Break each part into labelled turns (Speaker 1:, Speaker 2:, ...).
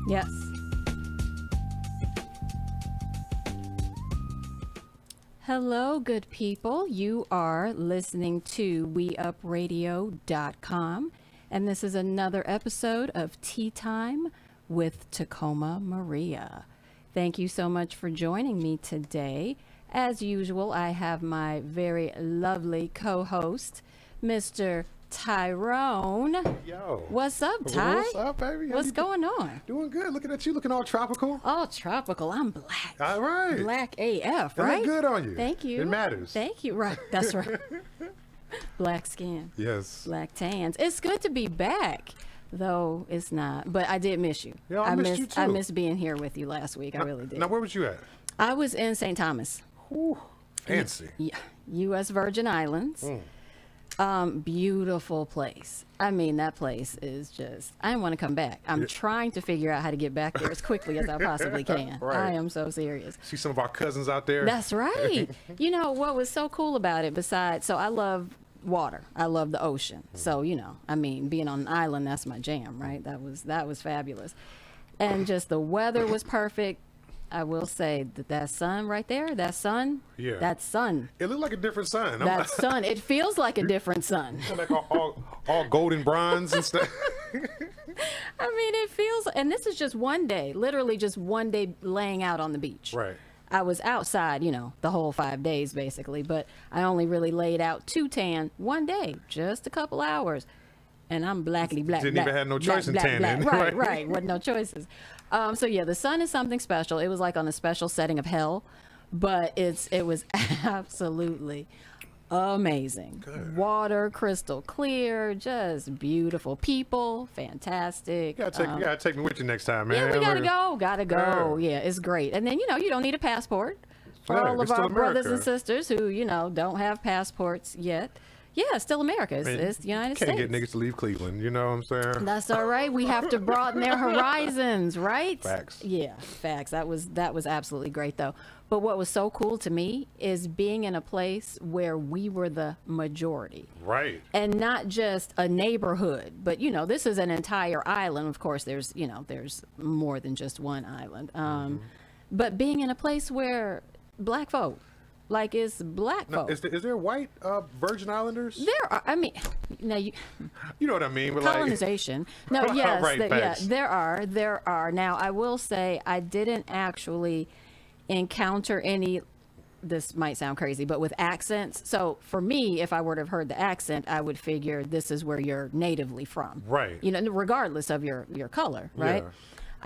Speaker 1: Yes. Hello, good people. You are listening to WeUpRadio.com, and this is another episode of Tea Time with Tacoma Maria. Thank you so much for joining me today. As usual, I have my very lovely co-host, Mr. Tyrone.
Speaker 2: Yo.
Speaker 1: What's up, Ty?
Speaker 2: What's up, baby?
Speaker 1: What's going on?
Speaker 2: Doing good. Looking at you, looking all tropical.
Speaker 1: Oh, tropical. I'm black.
Speaker 2: All right.
Speaker 1: Black AF,
Speaker 2: That
Speaker 1: right?
Speaker 2: look good on you.
Speaker 1: Thank you.
Speaker 2: It matters.
Speaker 1: Thank you. Right. That's right. Black skin.
Speaker 2: Yes.
Speaker 1: Black tans. It's good to be back, though it's not. But I did miss you.
Speaker 2: Yeah, I missed you too.
Speaker 1: I missed being here with you last week. I really did.
Speaker 2: Now, where was you at?
Speaker 1: I was in St. Thomas.
Speaker 2: Ooh, fancy.
Speaker 1: Yeah, U.S. Virgin Islands. Beautiful place. I mean, that place is just, I want to come back. I'm trying to figure out how to get back there as quickly as I possibly can.
Speaker 2: Right.
Speaker 1: I am so serious.
Speaker 2: See some of our cousins out there.
Speaker 1: That's right. You know, what was so cool about it besides, so I love water. I love the ocean. So, you know, I mean, being on an island, that's my jam, right? That was fabulous. And just the weather was perfect. I will say that sun right there, that sun,
Speaker 2: Yeah.
Speaker 1: that sun,
Speaker 2: It looked like a different sun.
Speaker 1: that sun, it feels like a different sun.
Speaker 2: Like all golden bronze and stuff.
Speaker 1: I mean, it feels, and this is just one day, literally just one day laying out on the beach.
Speaker 2: Right.
Speaker 1: I was outside, you know, the whole 5 days basically, but I only really laid out to tan one day, just a couple hours. And I'm blackity black.
Speaker 2: Didn't
Speaker 1: black,
Speaker 2: even have no
Speaker 1: black,
Speaker 2: choice in
Speaker 1: black,
Speaker 2: tanning.
Speaker 1: black. Right,
Speaker 2: Right.
Speaker 1: right. Wasn't no choices. So yeah, the sun is something special. It was like on a special setting of hell, but it was absolutely amazing.
Speaker 2: Good.
Speaker 1: Water, crystal clear, just beautiful people, fantastic.
Speaker 2: You gotta take me with you next time, man.
Speaker 1: Yeah, we gotta go.
Speaker 2: Yeah.
Speaker 1: Yeah, it's great. And then, you know, you don't need a passport for
Speaker 2: Right,
Speaker 1: all of
Speaker 2: it's still
Speaker 1: our brothers and
Speaker 2: America.
Speaker 1: sisters who, you know, don't have passports yet. Yeah, it's still America. It's the United
Speaker 2: Can't
Speaker 1: States.
Speaker 2: get niggas to leave Cleveland. You know what I'm saying?
Speaker 1: That's all right. We have to broaden their horizons, right?
Speaker 2: Facts.
Speaker 1: Yeah, facts. That was absolutely great though. But what was so cool to me is being in a place where we were the majority.
Speaker 2: Right.
Speaker 1: And not just a neighborhood, but you know, this is an entire island. Of course, there's more than just one island. But being in a place where black folk, like it's black
Speaker 2: Now,
Speaker 1: folk.
Speaker 2: is there white Virgin Islanders?
Speaker 1: There are, I mean, now you,
Speaker 2: You know what I mean? But
Speaker 1: colonization. No, yes,
Speaker 2: Right,
Speaker 1: yeah,
Speaker 2: facts.
Speaker 1: there are. Now, I will say I didn't actually encounter any. This might sound crazy, but with accents. So for me, if I would have heard the accent, I would figure this is where you're natively from.
Speaker 2: Right.
Speaker 1: You know, regardless of your color, right?
Speaker 2: Yeah.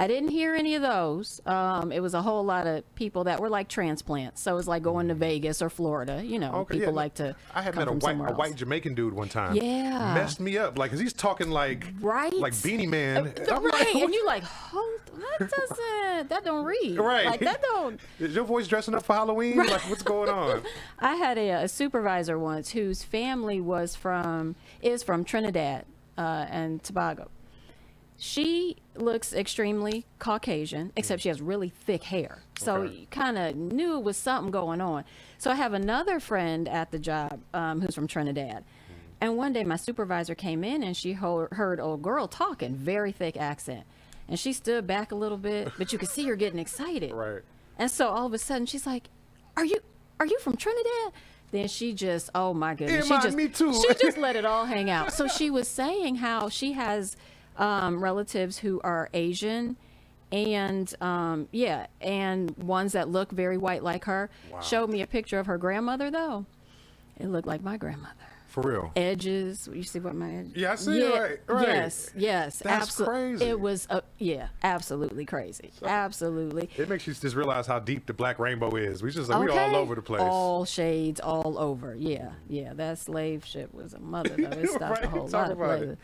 Speaker 1: I didn't hear any of those. It was a whole lot of people that were like transplants. So it was like going to Vegas or Florida. You know,
Speaker 2: Okay,
Speaker 1: people
Speaker 2: yeah.
Speaker 1: like to.
Speaker 2: I had
Speaker 1: come
Speaker 2: met
Speaker 1: from
Speaker 2: a
Speaker 1: somewhere else.
Speaker 2: white Jamaican dude one time.
Speaker 1: Yeah.
Speaker 2: Messed me up. Like, 'cause he's talking like
Speaker 1: Right.
Speaker 2: like Beanie Man. I'm
Speaker 1: Right,
Speaker 2: like,
Speaker 1: and you like, hold, that don't read.
Speaker 2: Right.
Speaker 1: Like that don't.
Speaker 2: Is your voice dressing up for Halloween? Like, what's going on?
Speaker 1: I had a supervisor once whose family is from Trinidad and Tobago. She looks extremely Caucasian, except she has really thick hair. So
Speaker 2: Okay.
Speaker 1: you kind of knew it was something going on. So I have another friend at the job who's from Trinidad. And one day my supervisor came in and she heard old girl talking, very thick accent. And she stood back a little bit, but you could see her getting excited.
Speaker 2: Right.
Speaker 1: And so all of a sudden she's like, "Are you from Trinidad?" Then she just, oh my goodness,
Speaker 2: Yeah, me too.
Speaker 1: She just let it all hang out. So she was saying how she has relatives who are Asian, and and ones that look very white like her.
Speaker 2: Wow.
Speaker 1: Showed me a picture of her grandmother though. It looked like my grandmother.
Speaker 2: For real.
Speaker 1: Edges. You see what my edges?
Speaker 2: Yeah, I see it. Right.
Speaker 1: Yes.
Speaker 2: That's crazy.
Speaker 1: It was absolutely crazy. Absolutely.
Speaker 2: It makes you just realize how deep the black rainbow is. We just we all over the place.
Speaker 1: All shades, all over. Yeah. That slave ship was a mother though. It stopped
Speaker 2: Right,
Speaker 1: a whole
Speaker 2: talk
Speaker 1: lot of
Speaker 2: about
Speaker 1: places.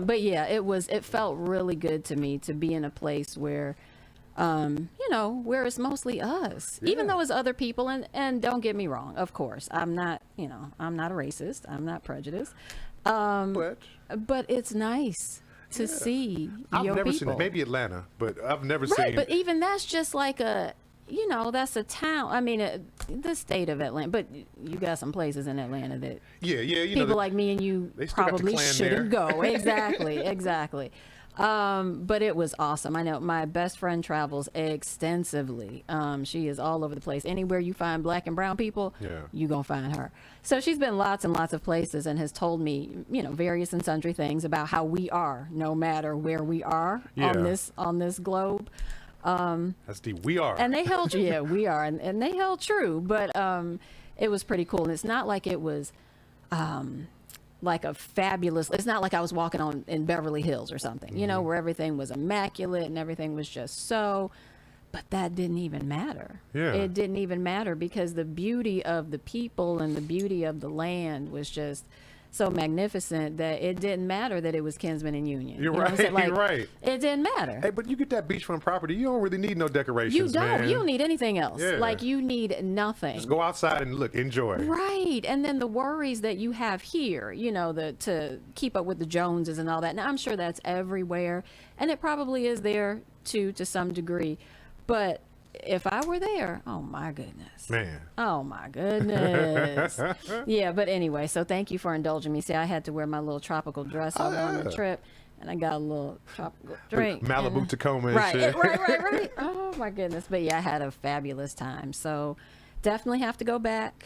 Speaker 1: But yeah, it felt really good to me to be in a place where where it's mostly us, even
Speaker 2: Yeah.
Speaker 1: though it's other people. And don't get me wrong, of course, I'm not a racist. I'm not prejudiced.
Speaker 2: But
Speaker 1: But it's nice to see
Speaker 2: I've
Speaker 1: your
Speaker 2: never
Speaker 1: people.
Speaker 2: seen it. Maybe Atlanta, but I've never
Speaker 1: Right,
Speaker 2: seen.
Speaker 1: but even that's just like that's a town. I mean, the state of Atlanta. But you got some places in Atlanta that
Speaker 2: yeah,
Speaker 1: people like me and you
Speaker 2: they still got the
Speaker 1: probably
Speaker 2: Klan
Speaker 1: shouldn't
Speaker 2: there.
Speaker 1: go. Exactly. But it was awesome. I know my best friend travels extensively. She is all over the place. Anywhere you find black and brown people, you gonna find her. So she's been lots and lots of places and has told me, various and sundry things about how we are, no matter where we are on this globe.
Speaker 2: That's deep. We are.
Speaker 1: And they held, we are, and they held true. But it was pretty cool. And it's not like it was. Like a fabulous, it's not like I was walking in Beverly Hills or something, where everything was immaculate and everything was just so, but that didn't even matter. It didn't even matter because the beauty of the people and the beauty of the land was just so magnificent that it didn't matter that it was Kinsman and Union.
Speaker 2: You're right. You're right.
Speaker 1: It didn't matter.
Speaker 2: Hey, but you get that beachfront property, you don't really need no decorations.
Speaker 1: You don't.
Speaker 2: Man.
Speaker 1: You don't need anything else. Like you need nothing.
Speaker 2: Just go outside and look, enjoy.
Speaker 1: Right. And then the worries that you have here, to keep up with the Joneses and all that. Now I'm sure that's everywhere, and it probably is there too to some degree, but if I were there, oh my goodness.
Speaker 2: Man.
Speaker 1: Oh my goodness. Yeah, but anyway, so thank you for indulging me. See, I had to wear my little tropical dress over on the trip, and I got a little tropical drink.
Speaker 2: Malibu Tacoma and shit.
Speaker 1: Right. Oh my goodness. But yeah, I had a fabulous time. So definitely have to go back.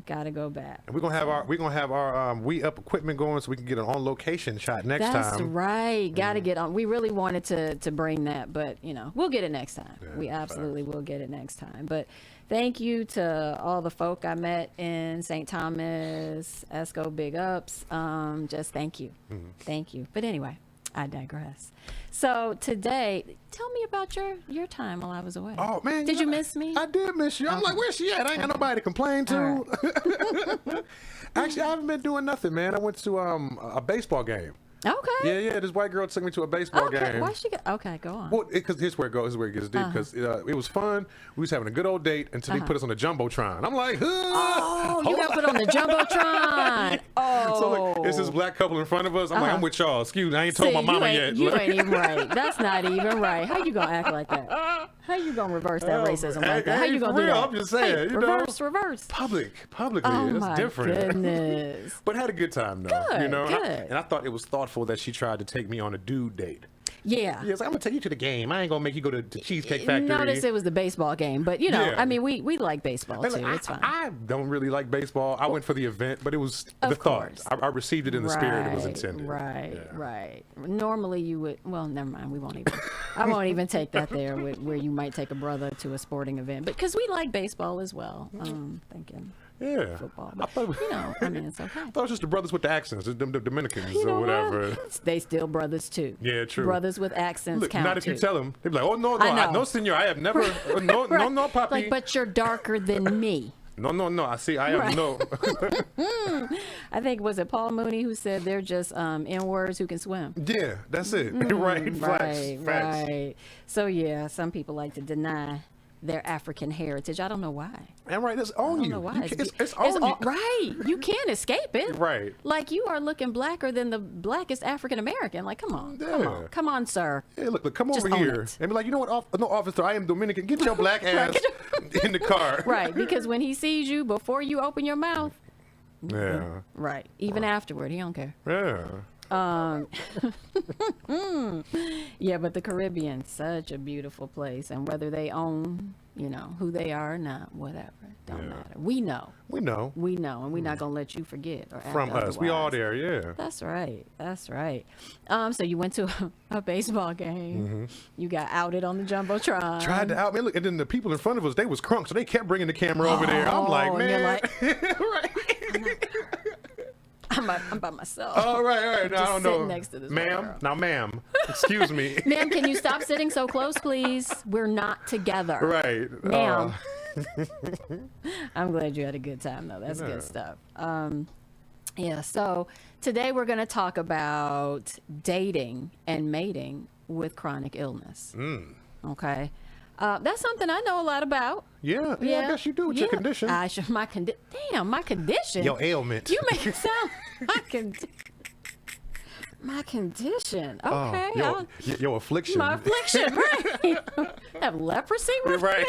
Speaker 1: Gotta go back.
Speaker 2: And we're gonna have our We Up equipment going so we can get an on location shot next time.
Speaker 1: That's right. Gotta get on. We really wanted to bring that, but we'll get it next time. We absolutely will get it next time. But thank you to all the folk I met in St. Thomas, Esco, big ups. Just thank you. Thank you. But anyway, I digress. So today, tell me about your time while I was away.
Speaker 2: Oh man,
Speaker 1: did you miss me?
Speaker 2: I did miss you. I'm like, where's she at? I ain't got nobody to complain to.
Speaker 1: Right.
Speaker 2: Actually, I haven't been doing nothing, man. I went to a baseball game.
Speaker 1: Okay.
Speaker 2: Yeah. This white girl took me to a baseball game.
Speaker 1: Why she get? Okay, go on.
Speaker 2: Well, because here's where it goes. Here's where it gets deep. Because it was fun. We was having a good old date until they put us on the jumbotron. I'm like,
Speaker 1: oh, you got put on the jumbotron. Oh.
Speaker 2: So look, it's this black couple in front of us. I'm like, I'm with y'all. Excuse me, I ain't told my mama yet.
Speaker 1: You ain't even right. That's not even right. How you gonna act like that? How you gonna reverse that racism like that? How you gonna do that?
Speaker 2: I'm just saying,
Speaker 1: reverse.
Speaker 2: Publicly,
Speaker 1: Oh
Speaker 2: it's
Speaker 1: my
Speaker 2: different.
Speaker 1: Goodness.
Speaker 2: But had a good time though.
Speaker 1: Good.
Speaker 2: And I thought it was thoughtful that she tried to take me on a dude date.
Speaker 1: Yeah.
Speaker 2: Yes, I'm gonna take you to the game. I ain't gonna make you go to Cheesecake Factory.
Speaker 1: Notice it was the baseball game, but I mean, we like baseball too. It's fine.
Speaker 2: I don't really like baseball. I went for the event, but it was the thought. I received it in the spirit it was intended.
Speaker 1: Right. Normally you would. Well, never mind. We won't even. I won't even take that there, where you might take a brother to a sporting event, because we like baseball as well. Thinking.
Speaker 2: Yeah.
Speaker 1: Football, but, I mean, it's okay.
Speaker 2: I thought it was just the brothers with the accents, the Dominicans
Speaker 1: or
Speaker 2: whatever.
Speaker 1: They still brothers too.
Speaker 2: Yeah, true.
Speaker 1: Brothers with accents count
Speaker 2: not if
Speaker 1: too.
Speaker 2: you tell them. They'd be like, oh, no, no, senor, I have never, no, papi.
Speaker 1: Like, but you're darker than me.
Speaker 2: No, I see, I am no.
Speaker 1: I think, was it Paul Mooney who said they're just N-words who can swim?
Speaker 2: Yeah, that's it. Right.
Speaker 1: So, yeah, some people like to deny their African heritage. I don't know why.
Speaker 2: And right, it's on you.
Speaker 1: I don't know why.
Speaker 2: It's on you.
Speaker 1: Right. You can't escape it.
Speaker 2: Right.
Speaker 1: Like, you are looking blacker than the blackest African American. Like, come on. Come on, sir.
Speaker 2: Hey, look, come over here. And be like, you know what, no, officer, I am Dominican. Get your black ass in the car.
Speaker 1: Right, because when he sees you, before you open your mouth.
Speaker 2: Yeah.
Speaker 1: Right. Even afterward, he don't care.
Speaker 2: Yeah.
Speaker 1: Yeah, but the Caribbean, such a beautiful place, and whether they own, who they are or not, whatever, don't matter. We know, and we're not gonna let you forget or act
Speaker 2: from us. We all there, yeah.
Speaker 1: That's right. So you went to a baseball game. You got outed on the jumbotron.
Speaker 2: Tried to out me, look, and then the people in front of us, they was crunk, so they kept bringing the camera over there. I'm like, man, right.
Speaker 1: I'm by myself.
Speaker 2: Oh, right. No, I don't know.
Speaker 1: Next to this
Speaker 2: ma'am. Now, ma'am, excuse me.
Speaker 1: Ma'am, can you stop sitting so close, please? We're not together.
Speaker 2: Right.
Speaker 1: Ma'am. I'm glad you had a good time, though. That's good stuff. So today we're going to talk about dating and mating with chronic illness. Okay. That's something I know a lot about.
Speaker 2: Yeah, I guess you do with your condition.
Speaker 1: My condition.
Speaker 2: Your ailment.
Speaker 1: You make it sound my condition. Okay.
Speaker 2: Your affliction.
Speaker 1: My affliction, right. Have leprosy?
Speaker 2: Right.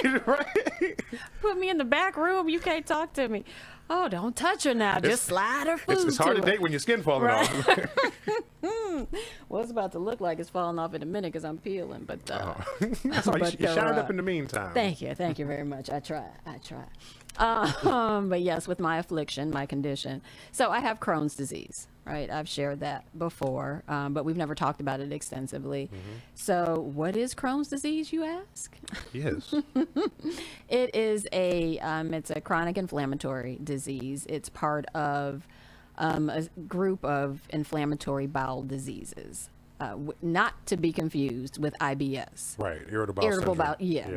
Speaker 1: Put me in the back room. You can't talk to me. Oh, don't touch her now. Just slide her food.
Speaker 2: It's hard to date when your skin falling off.
Speaker 1: Well, it's about to look like it's falling off in a minute because I'm peeling, but
Speaker 2: So
Speaker 1: but
Speaker 2: you shined
Speaker 1: they're,
Speaker 2: up in the meantime.
Speaker 1: thank you very much. I try. But yes, with my affliction, my condition. So I have Crohn's disease, right? I've shared that before, but we've never talked about it extensively. So what is Crohn's disease, you ask?
Speaker 2: Yes.
Speaker 1: It is it's a chronic inflammatory disease. It's part of a group of inflammatory bowel diseases, not to be confused with IBS.
Speaker 2: Right. Irritable bowel.
Speaker 1: Yeah,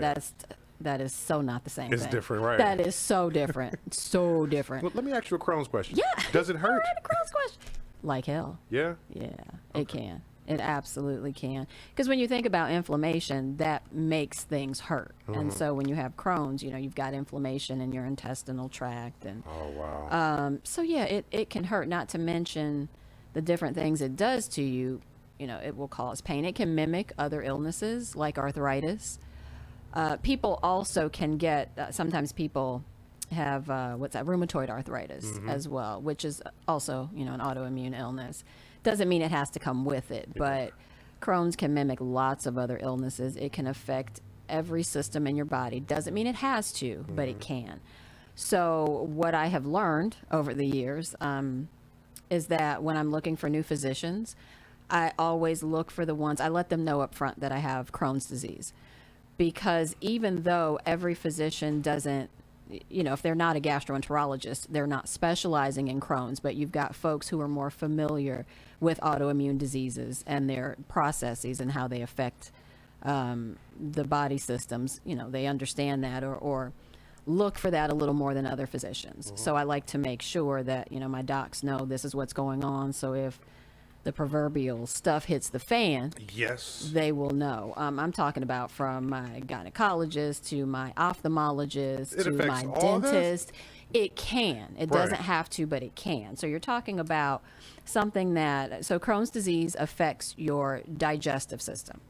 Speaker 1: that is so not the same
Speaker 2: It's
Speaker 1: thing.
Speaker 2: different, right?
Speaker 1: That is so different. So different.
Speaker 2: Well, let me ask you a Crohn's question.
Speaker 1: Yeah.
Speaker 2: Does it hurt?
Speaker 1: All right, a Crohn's question. Like hell.
Speaker 2: Yeah.
Speaker 1: Yeah, it can. It absolutely can. Because when you think about inflammation, that makes things hurt. And so when you have Crohn's, you've got inflammation in your intestinal tract. And
Speaker 2: Oh, wow.
Speaker 1: so, yeah, it can hurt, not to mention the different things it does to you. It will cause pain. It can mimic other illnesses like arthritis. People also can get, sometimes people have, rheumatoid arthritis as well, which is also, an autoimmune illness. Doesn't mean it has to come with it, but Crohn's can mimic lots of other illnesses. It can affect every system in your body. Doesn't mean it has to, but it can. So what I have learned over the years is that when I'm looking for new physicians, I always look for the ones, I let them know up front that I have Crohn's disease. Because even though every physician doesn't, if they're not a gastroenterologist, they're not specializing in Crohn's, but you've got folks who are more familiar with autoimmune diseases and their processes and how they affect the body systems. They understand that or look for that a little more than other physicians. So I like to make sure that, my docs know this is what's going on. So if the proverbial stuff hits the fan,
Speaker 2: Yes.
Speaker 1: they will know. I'm talking about from my gynecologist to my ophthalmologist
Speaker 2: It
Speaker 1: to
Speaker 2: affects
Speaker 1: my
Speaker 2: all this?
Speaker 1: dentist. It can. It
Speaker 2: Right.
Speaker 1: doesn't have to, but it can. So you're talking about something so Crohn's disease affects your digestive system.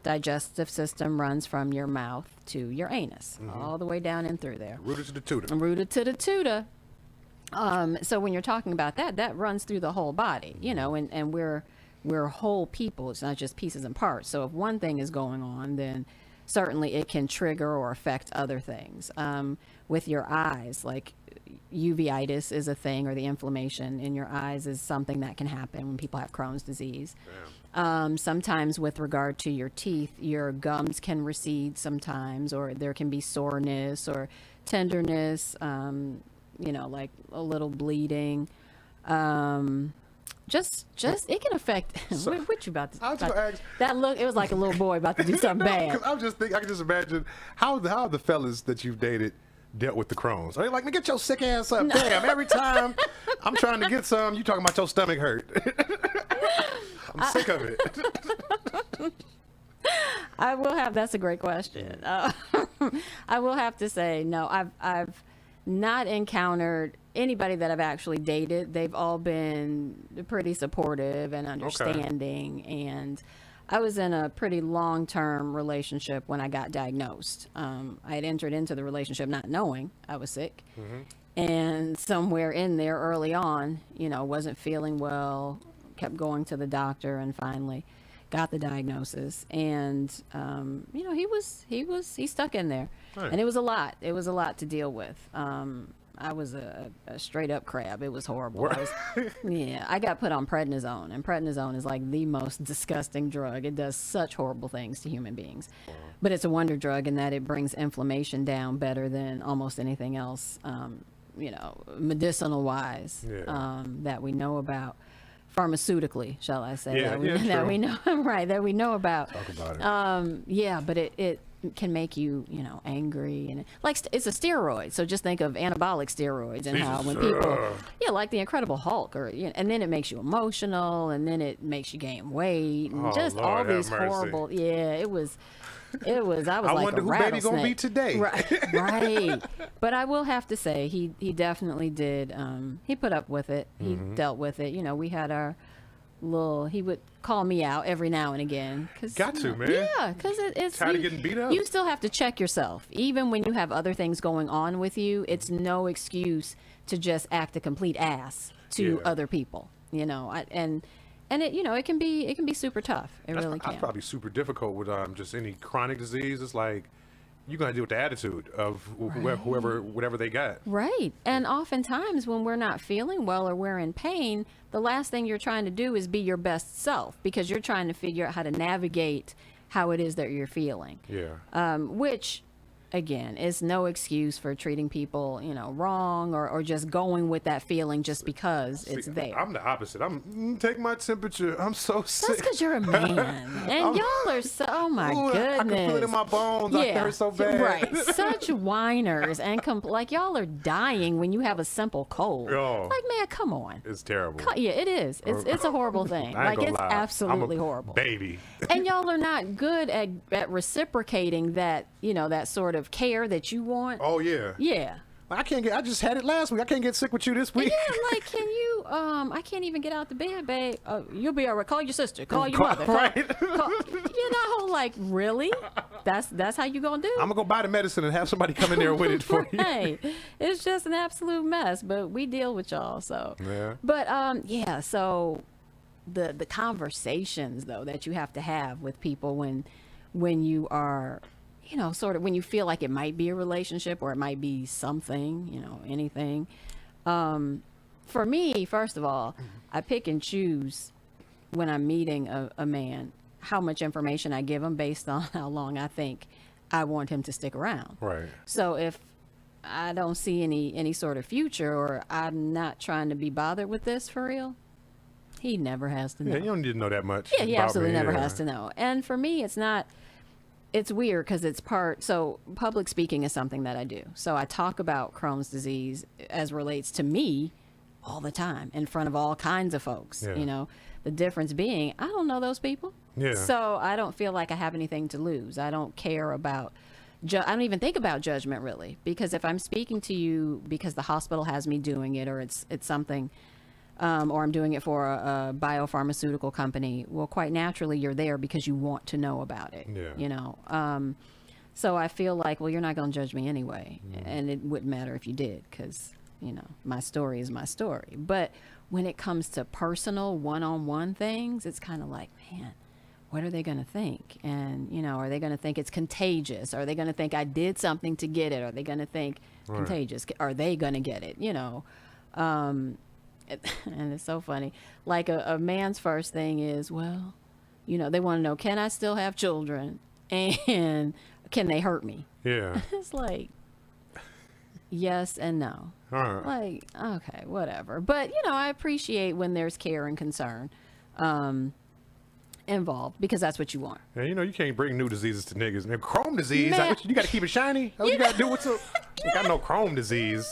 Speaker 1: Digestive system runs from your mouth to your anus, all the way down and through there.
Speaker 2: Rooted to the tutor.
Speaker 1: Rooted to the tutor. So when you're talking about that runs through the whole body, and we're whole people. It's not just pieces and parts. So if one thing is going on, then certainly it can trigger or affect other things. With your eyes, like uveitis is a thing, or the inflammation in your eyes is something that can happen when people have Crohn's disease. Sometimes with regard to your teeth, your gums can recede sometimes, or there can be soreness or tenderness, like a little bleeding. Just it can affect. What you about to?
Speaker 2: I was gonna ask-
Speaker 1: That look. It was like a little boy about to do something bad.
Speaker 2: Because I'm just thinking, I can just imagine how the fellas that you've dated dealt with the Crohn's. Are they like, man, get your sick ass up? Damn, every time I'm trying to get some, you talking about your stomach hurt. I'm sick of it.
Speaker 1: I will have. That's a great question. I will have to say no. I've not encountered anybody that I've actually dated. They've all been pretty supportive and understanding. And I was in a pretty long-term relationship when I got diagnosed. I had entered into the relationship not knowing I was sick. And somewhere in there early on, wasn't feeling well, kept going to the doctor, and finally got the diagnosis. And he stuck in there.
Speaker 2: Right.
Speaker 1: And it was a lot. It was a lot to deal with. I was a straight up crab. It was horrible. I got put on prednisone, and prednisone is like the most disgusting drug. It does such horrible things to human beings. But it's a wonder drug in that it brings inflammation down better than almost anything else, medicinal wise, that we know about. Pharmaceutically, shall I say, that we know, right, that we know about.
Speaker 2: Talk about it.
Speaker 1: But it can make you, angry, and it's a steroid. So just think of anabolic steroids and how when people, like the Incredible Hulk, and then it makes you emotional, and then it makes you gain weight, and just
Speaker 2: Lord,
Speaker 1: all these
Speaker 2: have mercy.
Speaker 1: horrible. Yeah, it was. I was
Speaker 2: I
Speaker 1: like
Speaker 2: wonder
Speaker 1: a
Speaker 2: who
Speaker 1: rattlesnake.
Speaker 2: baby gonna be today.
Speaker 1: Right. But I will have to say he definitely did. He put up with it. He dealt with it. We had our little. He would call me out every now and again.
Speaker 2: Got to, man.
Speaker 1: Yeah, because it's
Speaker 2: Tired of getting beat up.
Speaker 1: You still have to check yourself, even when you have other things going on with you. It's no excuse to just act a complete ass to other people. And And it can be super tough. It really
Speaker 2: That's
Speaker 1: can.
Speaker 2: probably super difficult with just any chronic disease. It's like you're gonna deal with the attitude of whoever, whatever they got.
Speaker 1: Right. And oftentimes when we're not feeling well or we're in pain, the last thing you're trying to do is be your best self because you're trying to figure out how to navigate how it is that you're feeling.
Speaker 2: Yeah.
Speaker 1: Which, again, is no excuse for treating people, wrong or just going with that feeling just because it's there.
Speaker 2: I'm the opposite. Take my temperature. I'm so sick.
Speaker 1: That's because you're a man. And y'all are so, oh my goodness.
Speaker 2: I can feel it in my bones. I hurt so bad.
Speaker 1: Right. Such whiners and like y'all are dying when you have a simple cold.
Speaker 2: Oh.
Speaker 1: Like, man, come on.
Speaker 2: It's terrible.
Speaker 1: Yeah, it is. It's a horrible thing.
Speaker 2: I ain't
Speaker 1: Like,
Speaker 2: gonna
Speaker 1: it's
Speaker 2: lie.
Speaker 1: absolutely
Speaker 2: I'm a
Speaker 1: horrible.
Speaker 2: Baby.
Speaker 1: And y'all are not good at reciprocating that, that sort of care that you want.
Speaker 2: Oh yeah.
Speaker 1: Yeah.
Speaker 2: I just had it last week. I can't get sick with you this week.
Speaker 1: Yeah, like, can you, I can't even get out the bed, babe. You'll be all right. Call your sister. Call your mother.
Speaker 2: Right.
Speaker 1: Like, really? That's how you gonna do?
Speaker 2: I'm gonna go buy the medicine and have somebody come in there with it for you.
Speaker 1: Right. It's just an absolute mess, but we deal with y'all, so.
Speaker 2: Yeah.
Speaker 1: But, yeah, so the conversations, though, that you have to have with people when you are, sort of when you feel like it might be a relationship or it might be something, anything. For me, first of all, I pick and choose when I'm meeting a man how much information I give him based on how long I think I want him to stick around.
Speaker 2: Right.
Speaker 1: So if I don't see any sort of future or I'm not trying to be bothered with this for real, he never has to know.
Speaker 2: Yeah, you don't need to know that much.
Speaker 1: Yeah, he
Speaker 2: about
Speaker 1: absolutely
Speaker 2: me,
Speaker 1: never
Speaker 2: yeah.
Speaker 1: has to know. And for me, it's weird because so public speaking is something that I do. So I talk about Crohn's disease as relates to me all the time in front of all kinds of folks.
Speaker 2: Yeah.
Speaker 1: The difference being, I don't know those people.
Speaker 2: Yeah.
Speaker 1: So I don't feel like I have anything to lose. I don't care about, I don't even think about judgment really, because if I'm speaking to you because the hospital has me doing it or it's something, or I'm doing it for a biopharmaceutical company, well, quite naturally you're there because you want to know about it.
Speaker 2: Yeah.
Speaker 1: So I feel like, well, you're not going to judge me anyway. And it wouldn't matter if you did because, my story is my story. But when it comes to personal one-on-one things, it's kind of like, man, what are they going to think? And, are they going to think it's contagious? Are they going to think I did something to get it? Are they going to think contagious? Are they going to get it? And it's so funny. Like a man's first thing is, well, they want to know, can I still have children? And can they hurt me?
Speaker 2: Yeah.
Speaker 1: It's like, yes and no.
Speaker 2: All right.
Speaker 1: Like, okay, whatever. But, I appreciate when there's care and concern involved because that's what you want.
Speaker 2: Yeah, you can't bring new diseases to niggas. Man, Chrome disease,
Speaker 1: Man.
Speaker 2: you got to keep it shiny. What you got to do with some? You got no Chrome disease.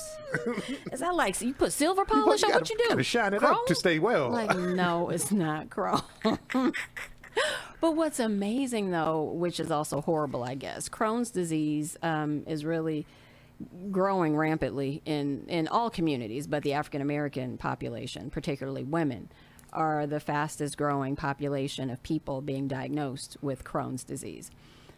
Speaker 1: Is that like, so you put silver polish on what you do?
Speaker 2: Got to shine it
Speaker 1: Chrome?
Speaker 2: up to stay well.
Speaker 1: Like, no, it's not chrome. But what's amazing, though, which is also horrible, I guess, Crohn's disease is really growing rampantly in all communities, but the African American population, particularly women, are the fastest growing population of people being diagnosed with Crohn's disease.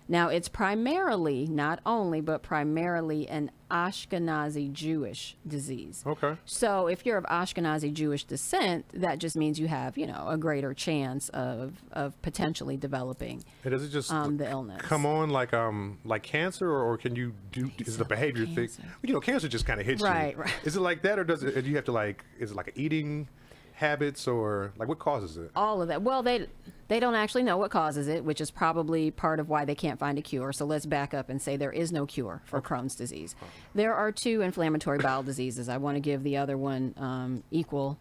Speaker 1: Now, it's primarily, not only, but primarily an Ashkenazi Jewish disease.
Speaker 2: Okay.
Speaker 1: So if you're of Ashkenazi Jewish descent, that just means you have, a greater chance of potentially developing
Speaker 2: And does it just
Speaker 1: the illness.
Speaker 2: come on like cancer, or can you do? Is it a behavior thing?
Speaker 1: cancer.
Speaker 2: Cancer just kind of hits
Speaker 1: Right,
Speaker 2: you.
Speaker 1: right.
Speaker 2: Is it like that, or do you have to is it like an eating habits, or like what causes it?
Speaker 1: All of that. Well, they don't actually know what causes it, which is probably part of why they can't find a cure. So let's back up and say there is no cure for Crohn's disease. There are two inflammatory bowel diseases. I want to give the other one equal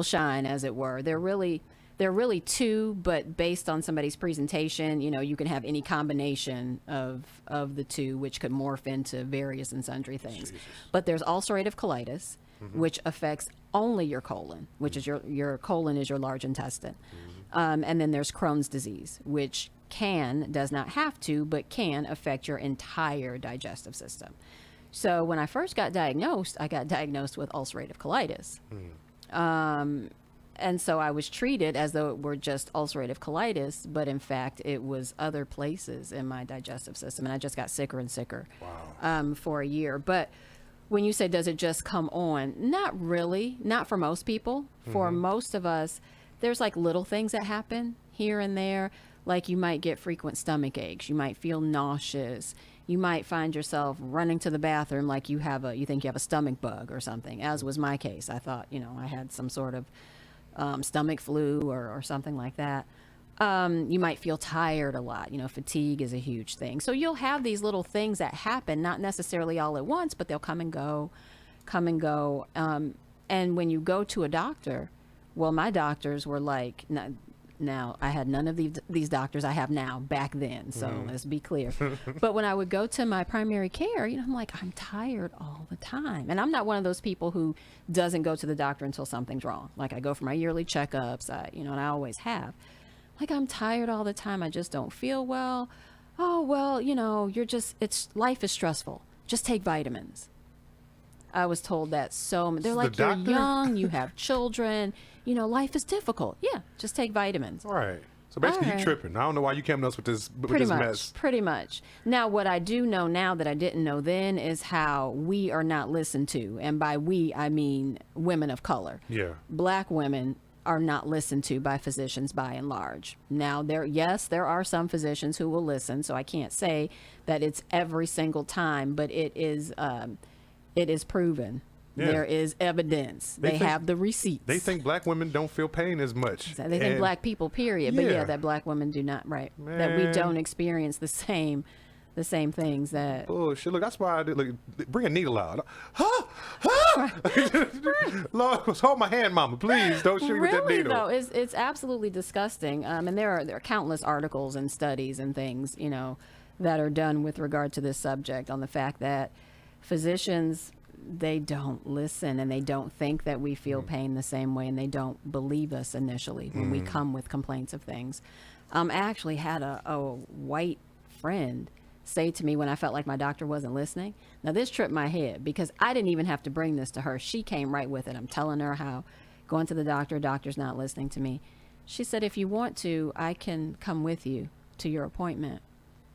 Speaker 1: shine, as it were. They're really two, but based on somebody's presentation, you can have any combination of the two, which could morph into various and sundry things.
Speaker 2: Jesus.
Speaker 1: But there's ulcerative colitis, which affects only your colon, which is your colon is your large intestine. And then there's Crohn's disease, which does not have to, but can affect your entire digestive system. So when I first got diagnosed, I got diagnosed with ulcerative colitis. And so I was treated as though it were just ulcerative colitis, but in fact, it was other places in my digestive system. And I just got sicker and sicker for a year. But when you say, does it just come on? Not really. Not for most people. For most of us, there's like little things that happen here and there. Like you might get frequent stomach aches. You might feel nauseous. You might find yourself running to the bathroom like you think you have a stomach bug or something, as was my case. I thought, I had some sort of stomach flu or something like that. You might feel tired a lot. Fatigue is a huge thing. So you'll have these little things that happen, not necessarily all at once, but they'll come and go. And when you go to a doctor, well, my doctors were like, now I had none of these doctors I have now back then. So let's be clear. But when I would go to my primary care, I'm like, I'm tired all the time. And I'm not one of those people who doesn't go to the doctor until something's wrong. Like I go for my yearly checkups, and I always have. Like, I'm tired all the time. I just don't feel well. Oh, well, life is stressful. Just take vitamins. I was told that they're like, you're young, you have children, life is difficult. Yeah, just take vitamins.
Speaker 2: All right. So basically, you tripping. I don't know why you came to us with this mess.
Speaker 1: Pretty much. Now, what I do know now that I didn't know then is how we are not listened to. And by we, I mean women of color.
Speaker 2: Yeah.
Speaker 1: Black women are not listened to by physicians by and large. Now, there are some physicians who will listen, so I can't say that it's every single time, but it is proven. Yeah. There is evidence. They have the receipts.
Speaker 2: They think black women don't feel pain as much.
Speaker 1: They think black people, period. But that black women do not, right? Man. That we don't experience the same things that.
Speaker 2: Oh shit! Look, that's why I did. Look, bring a needle out. Lord, hold my hand, Mama, please. Don't shoot me with that needle.
Speaker 1: Though, it's absolutely disgusting. And there are countless articles and studies and things that are done with regard to this subject on the fact that physicians, they don't listen and they don't think that we feel pain the same way, and they don't believe us initially when we come with complaints of things. I actually had a white friend say to me when I felt like my doctor wasn't listening. Now, this tripped my head because I didn't even have to bring this to her. She came right with it. I'm telling her how going to the doctor's not listening to me. She said, if you want to, I can come with you to your appointment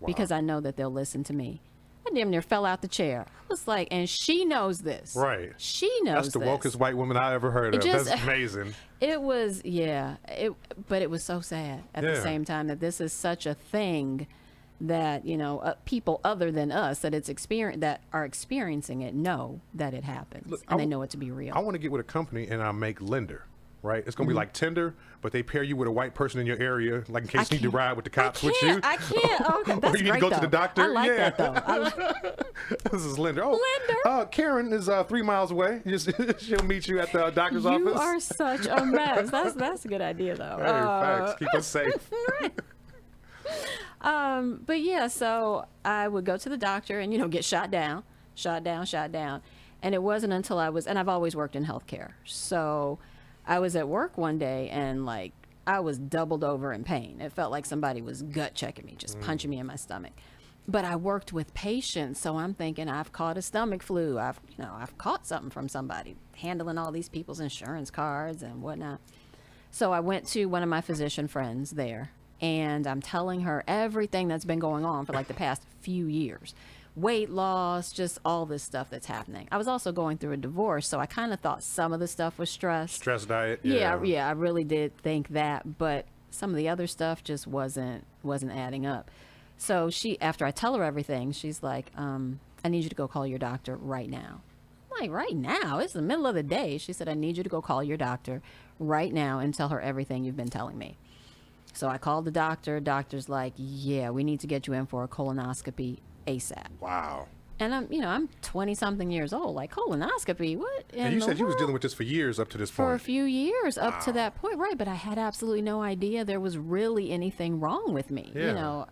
Speaker 1: because I know that they'll listen to me. I damn near fell out the chair. I was like, and she knows this.
Speaker 2: Right.
Speaker 1: She knows
Speaker 2: this. That's the wokest white woman I ever heard of. That's amazing.
Speaker 1: It was, but it was so sad at the same time that this is such a thing that, people other than us that that are experiencing it know that it happens. Look, and they know it to be real.
Speaker 2: I want to get with a company and I make Lender. Right, it's gonna be like Tinder, but they pair you with a white person in your area, like in case you need to ride with the cops with you.
Speaker 1: I can't. Okay, that's
Speaker 2: or you need to go to the doctor.
Speaker 1: I like that though.
Speaker 2: This is Linda. Linda. Karen is 3 miles away. She'll meet you at the doctor's office.
Speaker 1: You are such a mess. That's a good idea though.
Speaker 2: Hey, facts. Keep us safe.
Speaker 1: But yeah, so I would go to the doctor and get shot down, and it wasn't until and I've always worked in healthcare, so I was at work one day and I was doubled over in pain. It felt like somebody was gut checking me, just punching me in my stomach. But I worked with patients, so I'm thinking I've caught a stomach flu. I've caught something from somebody, handling all these people's insurance cards and whatnot. So I went to one of my physician friends there, and I'm telling her everything that's been going on for the past few years. Weight loss, just all this stuff that's happening. I was also going through a divorce, so I kind of thought some of the stuff was stress.
Speaker 2: Stress diet.
Speaker 1: Yeah, I really did think that, but some of the other stuff just wasn't adding up. So after I tell her everything, she's like, I need you to go call your doctor right now. I'm like, right now? It's the middle of the day. She said, I need you to go call your doctor right now and tell her everything you've been telling me. So I called the doctor. Doctor's like, yeah, we need to get you in for a colonoscopy ASAP.
Speaker 2: Wow.
Speaker 1: And I'm 20 something years old. Like, colonoscopy, what?
Speaker 2: And you said you was dealing with this for years up to this point.
Speaker 1: For a few years up to that point, right? But I had absolutely no idea there was really anything wrong with me.
Speaker 2: Yeah.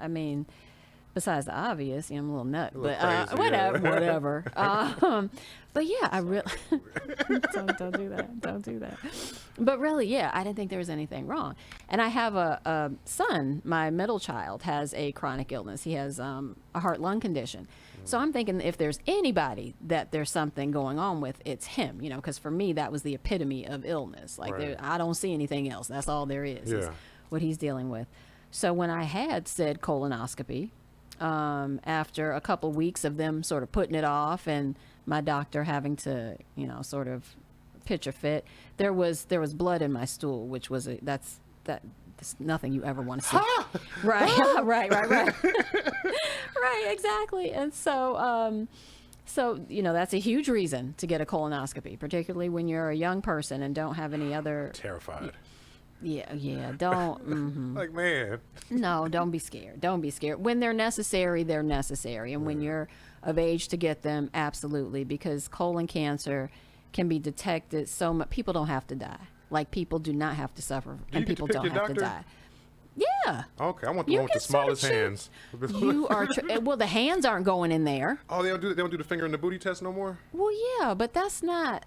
Speaker 1: Besides the obvious, I'm a little nut, but
Speaker 2: crazy,
Speaker 1: whatever. But yeah, I really don't do that. Don't do that. But really, I didn't think there was anything wrong. And I have a son. My middle child has a chronic illness. He has a heart-lung condition. So I'm thinking if there's anybody that there's something going on with, it's him. Because for me, that was the epitome of illness. I don't see anything else. That's all there is what he's dealing with. So when I had said colonoscopy, after a couple weeks of them sort of putting it off and my doctor having to, sort of pitch a fit. There was blood in my stool, which was that's nothing you ever want to see. Right, right, right, exactly. And so so that's a huge reason to get a colonoscopy, particularly when you're a young person and don't have any other.
Speaker 2: Terrified.
Speaker 1: Yeah, don't.
Speaker 2: Like, man.
Speaker 1: No, don't be scared. Don't be scared. When they're necessary, they're necessary. And when you're of age to get them, absolutely, because colon cancer can be detected so much. People don't have to die. Like, people do not have to suffer, and people don't have to die. Yeah.
Speaker 2: Okay, I want the one with the smallest hands.
Speaker 1: You are well. The hands aren't going in there.
Speaker 2: Oh, they don't do the finger in the booty test no more.
Speaker 1: Well, yeah, but that's not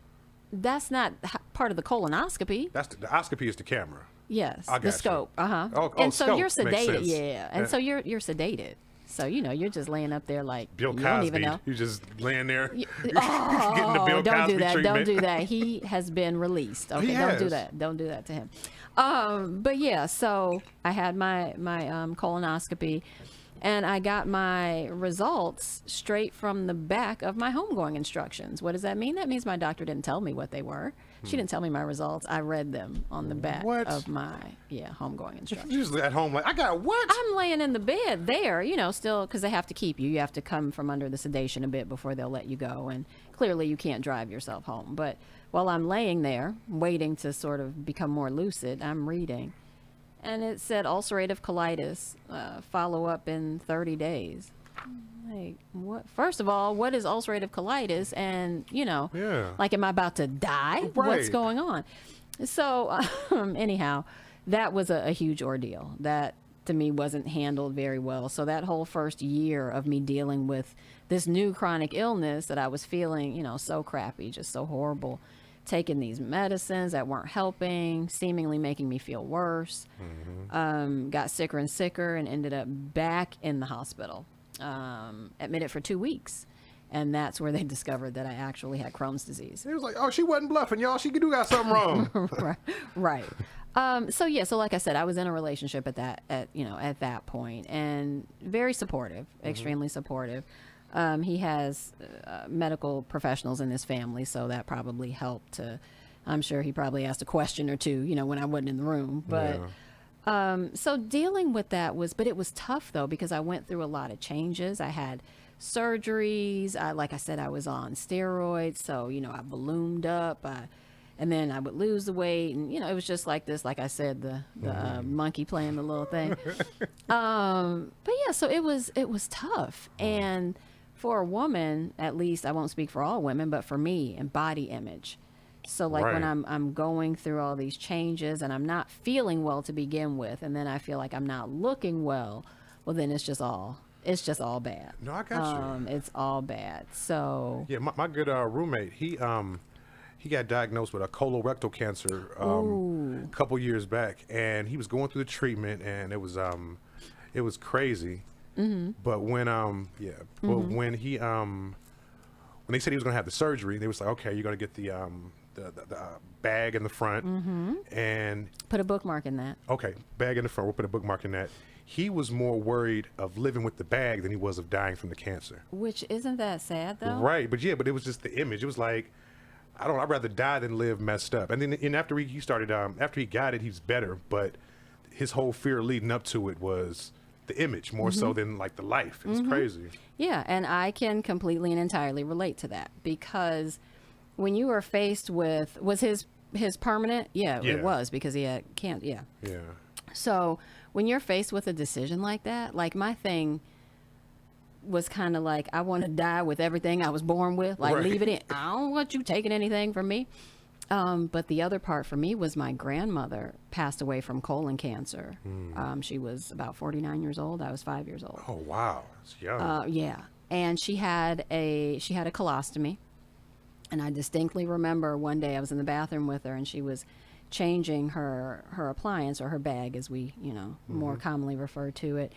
Speaker 1: part of the colonoscopy.
Speaker 2: The oscopy is the camera.
Speaker 1: Yes,
Speaker 2: I got
Speaker 1: the scope.
Speaker 2: you.
Speaker 1: And so
Speaker 2: scope
Speaker 1: you're
Speaker 2: makes
Speaker 1: sedated.
Speaker 2: sense.
Speaker 1: Yeah, and so you're sedated. So you're just laying up there like
Speaker 2: Bill
Speaker 1: you
Speaker 2: Cosby.
Speaker 1: don't even know.
Speaker 2: You just laying there, getting the
Speaker 1: Oh,
Speaker 2: Bill
Speaker 1: don't
Speaker 2: Cosby
Speaker 1: do that.
Speaker 2: treatment.
Speaker 1: Don't do that. He has been released. Okay,
Speaker 2: He
Speaker 1: don't do
Speaker 2: has.
Speaker 1: that. Don't do that to him. But yeah, so I had my colonoscopy, and I got my results straight from the back of my homegoing instructions. What does that mean? That means my doctor didn't tell me what they were. She didn't tell me my results. I read them on the back
Speaker 2: What?
Speaker 1: of my homegoing instructions.
Speaker 2: You just at home like, I got what?
Speaker 1: I'm laying in the bed there, still, because they have to keep you. You have to come from under the sedation a bit before they'll let you go. And clearly you can't drive yourself home. But while I'm laying there, waiting to sort of become more lucid, I'm reading. And it said ulcerative colitis, follow up in 30 days. Like, what? First of all, what is ulcerative colitis? And,
Speaker 2: Yeah.
Speaker 1: like, am I about to die?
Speaker 2: Right.
Speaker 1: What's going on? So, anyhow, that was a huge ordeal. That, to me, wasn't handled very well. So that whole first year of me dealing with this new chronic illness that I was feeling, so crappy, just so horrible, taking these medicines that weren't helping, seemingly making me feel worse, got sicker and sicker, and ended up back in the hospital, admitted for 2 weeks. And that's where they discovered that I actually had Crohn's disease.
Speaker 2: He was like, oh, she wasn't bluffing, y'all. She do got something wrong.
Speaker 1: Right. So like I said, I was in a relationship at that point, and very supportive, extremely supportive. He has medical professionals in his family, so that probably helped to, I'm sure he probably asked a question or two, when I wasn't in the room. But so dealing with that but it was tough though, because I went through a lot of changes. I had surgeries. Like I said, I was on steroids. So, I ballooned up. And then I would lose the weight. And, it was just like this, like I said, the monkey playing the little thing. But yeah, so it was tough. And for a woman, at least, I won't speak for all women, but for me, and body image. So like when I'm going through all these changes and I'm not feeling well to begin with, and then I feel like I'm not looking well, then it's just all bad.
Speaker 2: No, I got you.
Speaker 1: It's all bad. So
Speaker 2: yeah, my good roommate, he got diagnosed with a colorectal cancer a couple years back, and he was going through the treatment, and it was crazy. But when when he when they said he was going to have the surgery, they was like, okay, you're going to get the bag in the front and
Speaker 1: put a bookmark in that.
Speaker 2: Okay, bag in the front. We'll put a bookmark in that. He was more worried of living with the bag than he was of dying from the cancer.
Speaker 1: Which isn't that sad though?
Speaker 2: Right, but it was just the image. It was like, I'd rather die than live messed up. And then after he started, after he got it, he's better. But his whole fear leading up to it was the image more so than like the life. It's crazy.
Speaker 1: Yeah, and I can completely and entirely relate to that, because when you were faced with, was his permanent? Yeah, it was, because he had can't. Yeah. So when you're faced with a decision like that, like my thing was kind of like, I want to die with everything I was born with, like leave it in. I don't want you taking anything from me. But the other part for me was my grandmother passed away from colon cancer. She was about 49 years old. I was 5 years old.
Speaker 2: Oh, wow. That's young.
Speaker 1: Yeah. And she had a colostomy. And I distinctly remember one day I was in the bathroom with her, and she was changing her appliance, or her bag, as we, more commonly refer to it.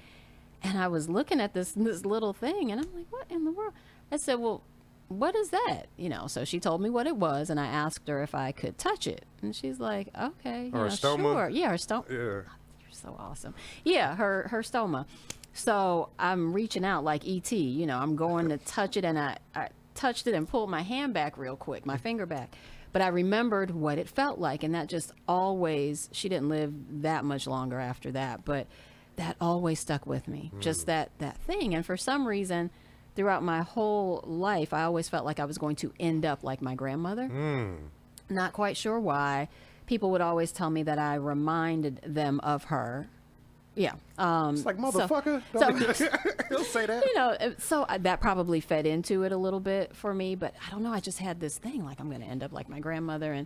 Speaker 1: And I was looking at this little thing, and I'm like, what in the world? I said, well, what is that? So she told me what it was, and I asked her if I could touch it. And she's like, okay,
Speaker 2: Or a stoma?
Speaker 1: sure. Yeah, her stoma.
Speaker 2: Yeah.
Speaker 1: Oh, you're so awesome. Yeah, her stoma. So I'm reaching out like E.T., I'm going to touch it, and I touched it and pulled my hand back real quick, my finger back. but I remembered what it felt like. And that just always, she didn't live that much longer after that, but that always stuck with me. Just that thing. And for some reason, throughout my whole life, I always felt like I was going to end up like my grandmother. Not quite sure why. People would always tell me that I reminded them of her. Yeah.
Speaker 2: It's like, motherfucker. He'll say that.
Speaker 1: You know, so that probably fed into it a little bit for me, but I don't know. I just had this thing like I'm going to end up like my grandmother, and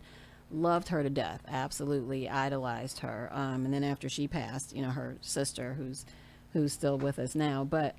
Speaker 1: loved her to death. Absolutely idolized her. And then after she passed, you know, her sister, who's still with us now. But,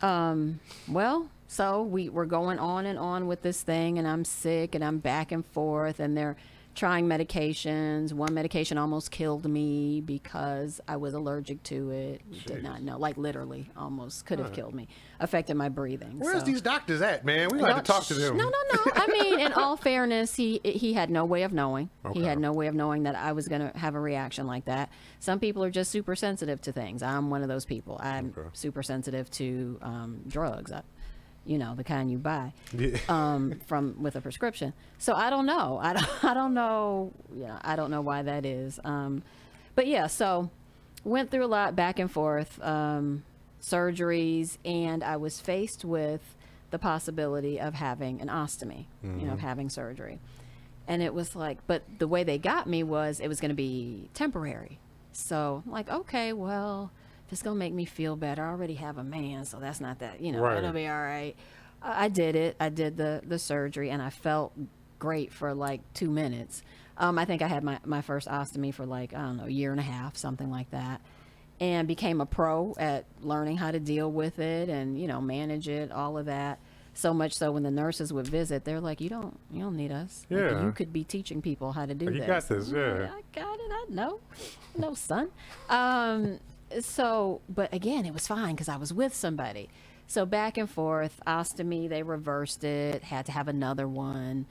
Speaker 1: well, so we were going on and on with this thing, and I'm sick and I'm back and forth, and they're trying medications. One medication almost killed me because I was allergic to it. Did not know, like literally almost could have killed me. Affected my breathing.
Speaker 2: Where's
Speaker 1: so.
Speaker 2: these doctors at, man? We got to talk to them.
Speaker 1: No. I mean, in all fairness, he had no way of knowing.
Speaker 2: Okay.
Speaker 1: He had no way of knowing that I was going to have a reaction like that. Some people are just super sensitive to things. I'm one of those people. I'm super sensitive to drugs. You know, the kind you buy from with a prescription. So I don't know. I don't know. You know, I don't know why that is. But yeah, so went through a lot back and forth, surgeries, and I was faced with the possibility of having an ostomy, you know, of having surgery. And it was like, but the way they got me was it was going to be temporary. So I'm like, okay, well, if it's going to make me feel better, I already have a man, so that's not that, you know,
Speaker 2: Right.
Speaker 1: it'll be all right. I did it. I did the surgery, and I felt great for like 2 minutes. I think I had my first ostomy for like, I don't know, a year and a half, something like that, and became a pro at learning how to deal with it and, you know, manage it, all of that. So much so when the nurses would visit, they're like, you don't need us. Like,
Speaker 2: Yeah.
Speaker 1: you could be teaching people how to do this.
Speaker 2: You got this, yeah.
Speaker 1: I got it. I know. No, son. So, but again, it was fine because I was with somebody. So back and forth, ostomy, they reversed it, had to have another one.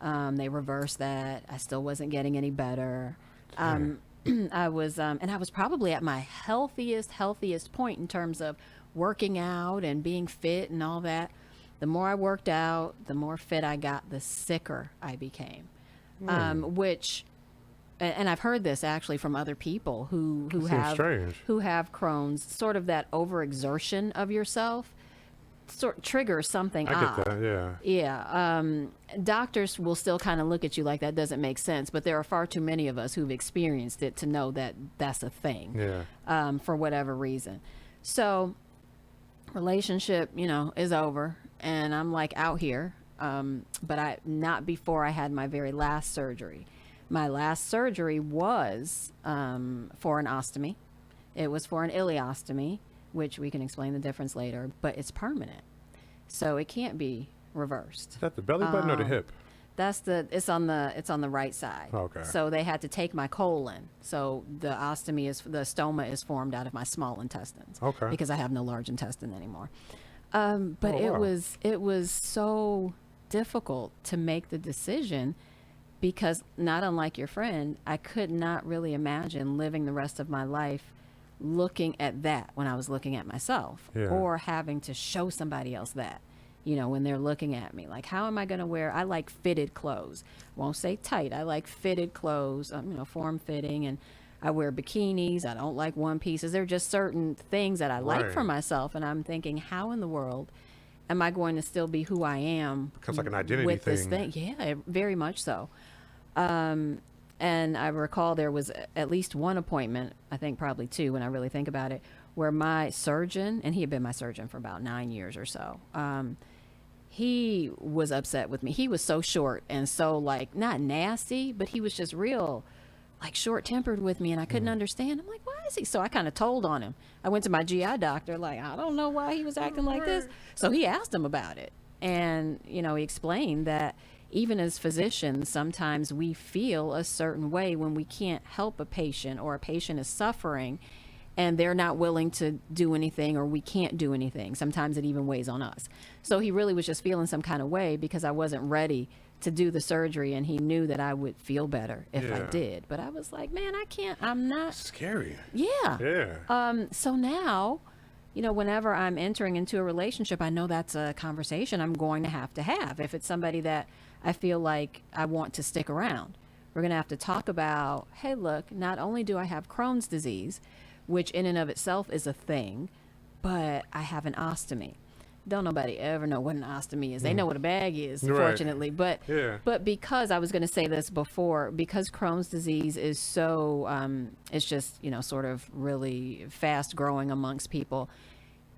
Speaker 1: They reversed that. I still wasn't getting any better. I was, and I was probably at my healthiest point in terms of working out and being fit and all that. The more I worked out, the more fit I got, the sicker I became. Which, and I've heard this actually from other people who have
Speaker 2: strange.
Speaker 1: who have Crohn's, sort of that overexertion of yourself triggers something
Speaker 2: I
Speaker 1: odd.
Speaker 2: get that, yeah.
Speaker 1: Yeah. Doctors will still kind of look at you like that doesn't make sense, but there are far too many of us who've experienced it to know that that's a thing.
Speaker 2: Yeah.
Speaker 1: For whatever reason. So relationship, you know, is over, and I'm like out here. But not before I had my very last surgery. My last surgery was for an ostomy. It was for an ileostomy, which we can explain the difference later, but it's permanent. So it can't be reversed.
Speaker 2: Is that the belly button or the hip?
Speaker 1: It's on the right side.
Speaker 2: Okay.
Speaker 1: So they had to take my colon. So the stoma is formed out of my small intestines.
Speaker 2: Okay.
Speaker 1: Because I have no large intestine anymore. But
Speaker 2: Oh, wow.
Speaker 1: it was so difficult to make the decision because, not unlike your friend, I could not really imagine living the rest of my life looking at that when I was looking at myself,
Speaker 2: Yeah.
Speaker 1: or having to show somebody else that, you know, when they're looking at me. Like, how am I going to wear? I like fitted clothes. Won't say tight. I like fitted clothes, you know, form fitting, and I wear bikinis. I don't like one pieces. There are just certain things that I like for
Speaker 2: Right.
Speaker 1: myself, and I'm thinking, how in the world am I going to still be who I am?
Speaker 2: Becomes like an identity
Speaker 1: with this
Speaker 2: thing.
Speaker 1: thing. Yeah, very much so. And I recall there was at least one appointment, I think probably two when I really think about it, where my surgeon, and he had been my surgeon for about 9 years or so, he was upset with me. He was so short and so, like, not nasty, but he was just real, like, short-tempered with me, and I couldn't understand. I'm like, why is he? So I kind of told on him. I went to my GI doctor, like, I don't know why he was acting like this. So he asked him about it. And, you know, he explained that even as physicians, sometimes we feel a certain way when we can't help a patient, or a patient is suffering and they're not willing to do anything, or we can't do anything. Sometimes it even weighs on us. So he really was just feeling some kind of way because I wasn't ready to do the surgery, and he knew that I would feel better if I
Speaker 2: Yeah.
Speaker 1: did. But I was like, man, I can't, I'm not.
Speaker 2: Scary.
Speaker 1: Yeah.
Speaker 2: Yeah.
Speaker 1: So now, whenever I'm entering into a relationship, I know that's a conversation I'm going to have. If it's somebody that I feel like I want to stick around, we're going to have to talk about, hey, look, not only do I have Crohn's disease, which in and of itself is a thing, but I have an ostomy. Don't nobody ever know what an ostomy is. They know what a bag is,
Speaker 2: Right.
Speaker 1: fortunately. But
Speaker 2: Yeah.
Speaker 1: but because I was going to say this before, because Crohn's disease is so, it's just, sort of really fast growing amongst people,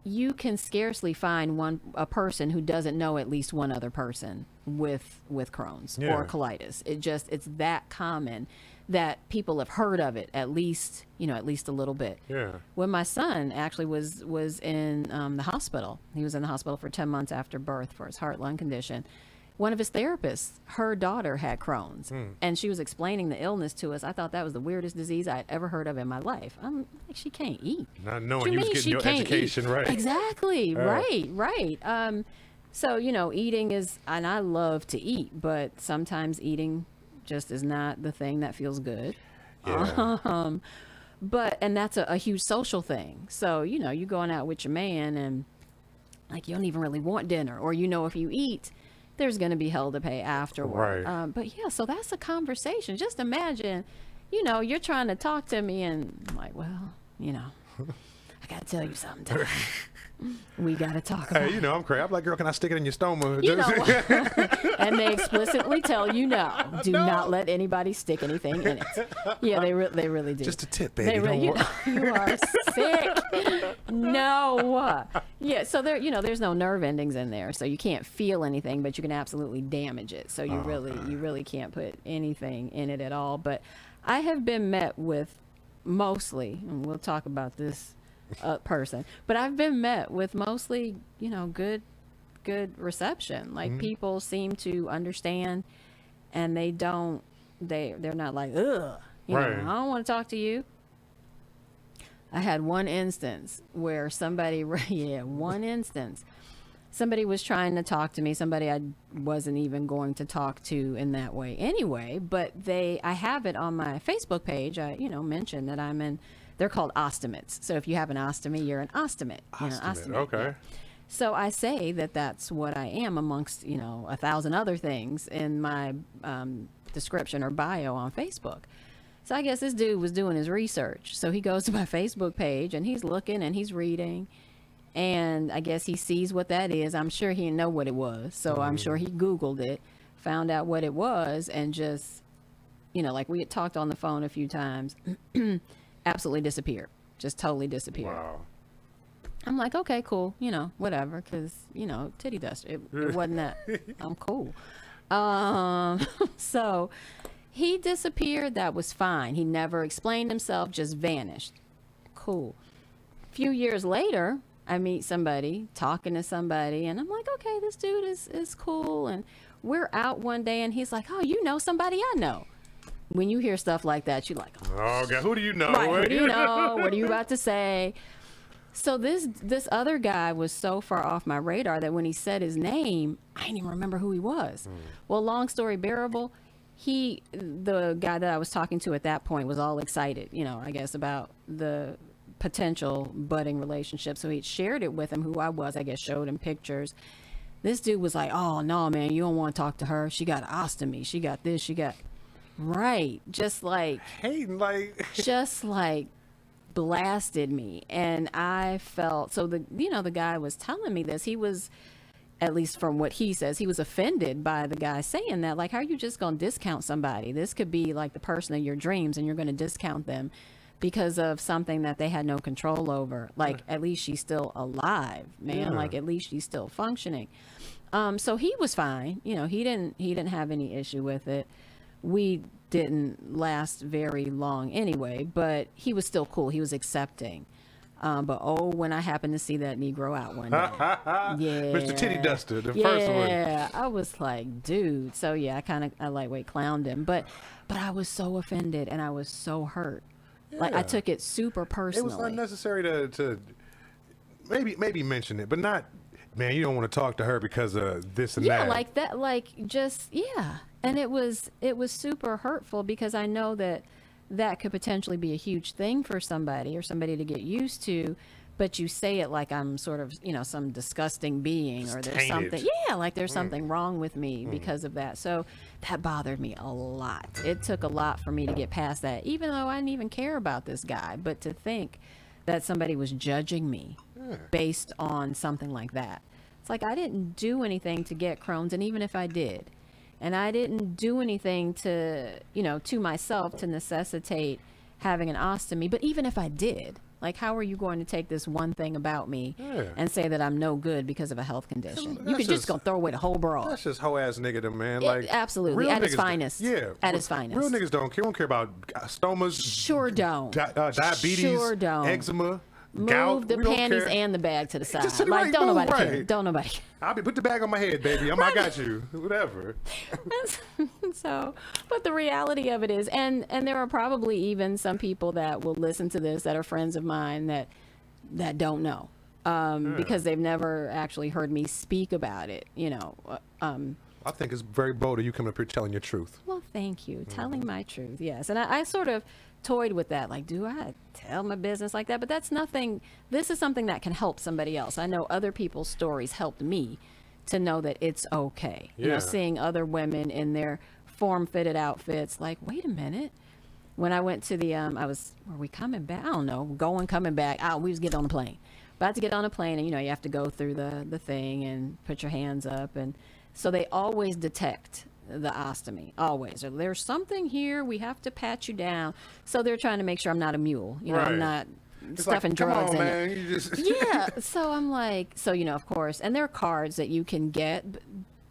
Speaker 1: you can scarcely find a person who doesn't know at least one other person with Crohn's
Speaker 2: Yeah.
Speaker 1: or colitis. It's that common that people have heard of it at least a little bit.
Speaker 2: Yeah.
Speaker 1: When my son actually was in the hospital, he was in the hospital for 10 months after birth for his heart-lung condition. One of his therapists, her daughter had Crohn's, and she was explaining the illness to us. I thought that was the weirdest disease I had ever heard of in my life. I'm like, she can't eat.
Speaker 2: Not
Speaker 1: What
Speaker 2: knowing
Speaker 1: do
Speaker 2: you
Speaker 1: you
Speaker 2: was
Speaker 1: mean
Speaker 2: getting
Speaker 1: she
Speaker 2: your
Speaker 1: can't
Speaker 2: education
Speaker 1: eat?
Speaker 2: right.
Speaker 1: Exactly. Right. So, eating is, and I love to eat, but sometimes eating just is not the thing that feels good.
Speaker 2: Yeah.
Speaker 1: And that's a huge social thing. So, you going out with your man and like you don't even really want dinner, or if you eat, there's going to be hell to pay afterward.
Speaker 2: Right.
Speaker 1: But yeah, so that's a conversation. Just imagine, you're trying to talk to me and I'm like, well, I got to tell you something, Ty. We got to talk about
Speaker 2: Hey, I'm crazy. I'm like, girl, can I stick it in your stomach?
Speaker 1: and they explicitly tell you no. Do not let anybody stick anything in it. Yeah, they really do.
Speaker 2: Just a tip,
Speaker 1: They
Speaker 2: baby.
Speaker 1: really, you are sick. No. Yeah, so there's no nerve endings in there, so you can't feel anything, but you can absolutely damage it. So you really can't put anything in it at all. But I have been met with mostly, and we'll talk about this person, but I've been met with mostly, good reception. Like people seem to understand, and they're not like, ugh,
Speaker 2: Right.
Speaker 1: I don't want to talk to you. I had one instance where somebody was trying to talk to me, somebody I wasn't even going to talk to in that way anyway, but I have it on my Facebook page. I, mentioned that I'm in, they're called ostomates. So if you have an ostomy, you're an ostomate.
Speaker 2: Ostomate, okay.
Speaker 1: Yeah. So I say that that's what I am amongst, 1,000 other things in my description or bio on Facebook. So I guess this dude was doing his research. So he goes to my Facebook page and he's looking and he's reading. And I guess he sees what that is. I'm sure he didn't know what it was. So I'm sure he Googled it, found out what it was, and just, like we had talked on the phone a few times, absolutely disappeared. Just totally disappeared.
Speaker 2: Wow.
Speaker 1: I'm like, okay, cool, whatever, because, titty dust. It wasn't that. I'm cool. So he disappeared. That was fine. He never explained himself, just vanished. Cool. A few years later, I meet somebody, talking to somebody, and I'm like, okay, this dude is cool. And we're out one day, and he's like, oh, somebody I know. When you hear stuff like that, you're like,
Speaker 2: Oh, God. Who do you know?
Speaker 1: right, who do you know? What are you about to say? So this other guy was so far off my radar that when he said his name, I didn't even remember who he was. Well, long story bearable, the guy that I was talking to at that point was all excited, I guess, about the potential budding relationship. So he shared it with him who I was, I guess, showed him pictures. This dude was like, oh, no, man, you don't want to talk to her. She got ostomy. She got this. She got... Right. Just like...
Speaker 2: Hating, like...
Speaker 1: just like blasted me. And I felt... So, the guy was telling me this. He was, at least from what he says, he was offended by the guy saying that. Like, how are you just going to discount somebody? This could be like the person of your dreams, and you're going to discount them because of something that they had no control over. Like, at least she's still alive, man.
Speaker 2: Yeah.
Speaker 1: Like, at least she's still functioning. So he was fine. He didn't have any issue with it. We didn't last very long anyway, but he was still cool. He was accepting. But when I happened to see that Negro out one day. Yeah.
Speaker 2: Mr. Titty Duster, the first one.
Speaker 1: Yeah, I was like, dude. So yeah, I lightweight clowned him, but I was so offended and I was so hurt. Like I
Speaker 2: Yeah.
Speaker 1: took it super
Speaker 2: It
Speaker 1: personally.
Speaker 2: was unnecessary to maybe mention it, but not, man, you don't want to talk to her because of this and
Speaker 1: Yeah,
Speaker 2: that.
Speaker 1: like that, yeah. And it was super hurtful because I know that could potentially be a huge thing for somebody or somebody to get used to. but you say it like I'm sort of, some disgusting being, or there's
Speaker 2: tainted.
Speaker 1: something, like there's something wrong with me because of that. So that bothered me a lot. It took a lot for me to get past that, even though I didn't even care about this guy. But to think that somebody was judging me based on something like that. It's like I didn't do anything to get Crohn's, and even if I did, and I didn't do anything to, to myself to necessitate having an ostomy, but even if I did, like, how are you going to take this one thing about me and say that I'm no good because of a health condition? You could just go throw away the whole broad.
Speaker 2: That's just hoe ass nigga, man.
Speaker 1: Absolutely,
Speaker 2: real
Speaker 1: at his
Speaker 2: niggas-
Speaker 1: finest.
Speaker 2: Yeah,
Speaker 1: At his finest.
Speaker 2: Real niggas don't care about stomas.
Speaker 1: Sure don't.
Speaker 2: Diabetes.
Speaker 1: Sure don't.
Speaker 2: Eczema.
Speaker 1: Move
Speaker 2: gout.
Speaker 1: the
Speaker 2: We don't
Speaker 1: panties
Speaker 2: care.
Speaker 1: and the bag to the side.
Speaker 2: Just sit
Speaker 1: Like,
Speaker 2: right,
Speaker 1: don't
Speaker 2: move
Speaker 1: nobody care.
Speaker 2: right.
Speaker 1: Don't nobody care.
Speaker 2: I'll be put the bag on my head, baby. I got you. Whatever.
Speaker 1: So, but the reality of it is, and there are probably even some people that will listen to this that are friends of mine that don't know, because they've never actually heard me speak about it.
Speaker 2: I think it's very bold of you coming up here telling your truth.
Speaker 1: Well, thank you. Telling my truth, yes. And I sort of toyed with that. Like, do I tell my business like that? But that's nothing. This is something that can help somebody else. I know other people's stories helped me to know that it's okay.
Speaker 2: Yeah.
Speaker 1: Seeing other women in their form-fitted outfits, like, wait a minute. When I went to the, were we coming back? I don't know, coming back. We was getting on the plane. About to get on a plane, and, you have to go through the thing and put your hands up. And so they always detect the ostomy, always. Or there's something here, we have to pat you down. So they're trying to make sure I'm not a mule.
Speaker 2: Right.
Speaker 1: I'm not
Speaker 2: It's
Speaker 1: stuffing
Speaker 2: like, come
Speaker 1: drugs
Speaker 2: on,
Speaker 1: in
Speaker 2: man.
Speaker 1: it.
Speaker 2: You just
Speaker 1: Yeah. So I'm like, of course, and there are cards that you can get,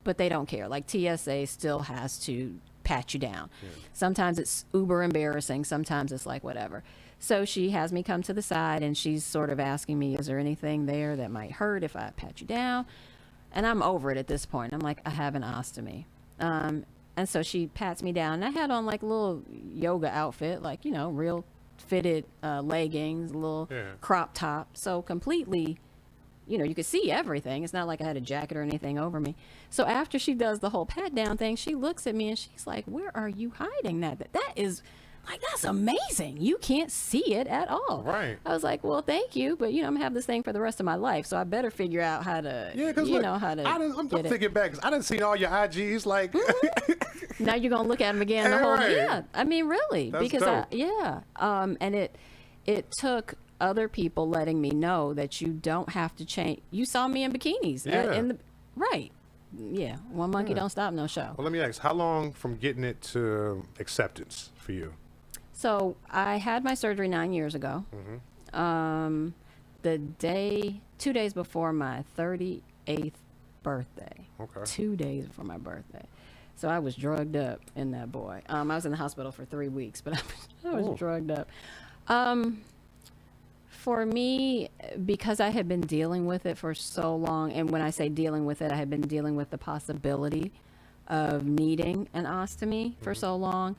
Speaker 1: but they don't care. Like TSA still has to pat you down. Sometimes it's uber embarrassing. Sometimes it's like whatever. So she has me come to the side, and she's sort of asking me, is there anything there that might hurt if I pat you down? And I'm over it at this point. I'm like, I have an ostomy. And so she pats me down, and I had on like a little yoga outfit, like, real fitted leggings, a little crop top. So completely, you could see everything. It's not like I had a jacket or anything over me. So after she does the whole pat down thing, she looks at me and she's like, where are you hiding that? That is like, that's amazing. You can't see it at all.
Speaker 2: Right.
Speaker 1: I was like, well, thank you. But, I'm going to have this thing for the rest of my life. So I better figure out how to,
Speaker 2: because
Speaker 1: how to
Speaker 2: I'm
Speaker 1: get it.
Speaker 2: thinking back, 'cause I didn't see all your IGs. Like,
Speaker 1: Now you're going to look at them again. The whole,
Speaker 2: Right.
Speaker 1: yeah. I mean, really.
Speaker 2: That's
Speaker 1: because,
Speaker 2: dope.
Speaker 1: and it took other people letting me know that you don't have to change. You saw me in bikinis.
Speaker 2: Yeah.
Speaker 1: Right. Yeah. One monkey don't stop no show.
Speaker 2: well, let me ask, how long from getting it to acceptance for you?
Speaker 1: So I had my surgery 9 years ago. The 2 days before my 38th birthday.
Speaker 2: Okay.
Speaker 1: 2 days before my birthday. So I was drugged up in that boy. I was in the hospital for 3 weeks, but I was drugged up. For me, because I had been dealing with it for so long, and when I say dealing with it, I had been dealing with the possibility of needing an ostomy for so long,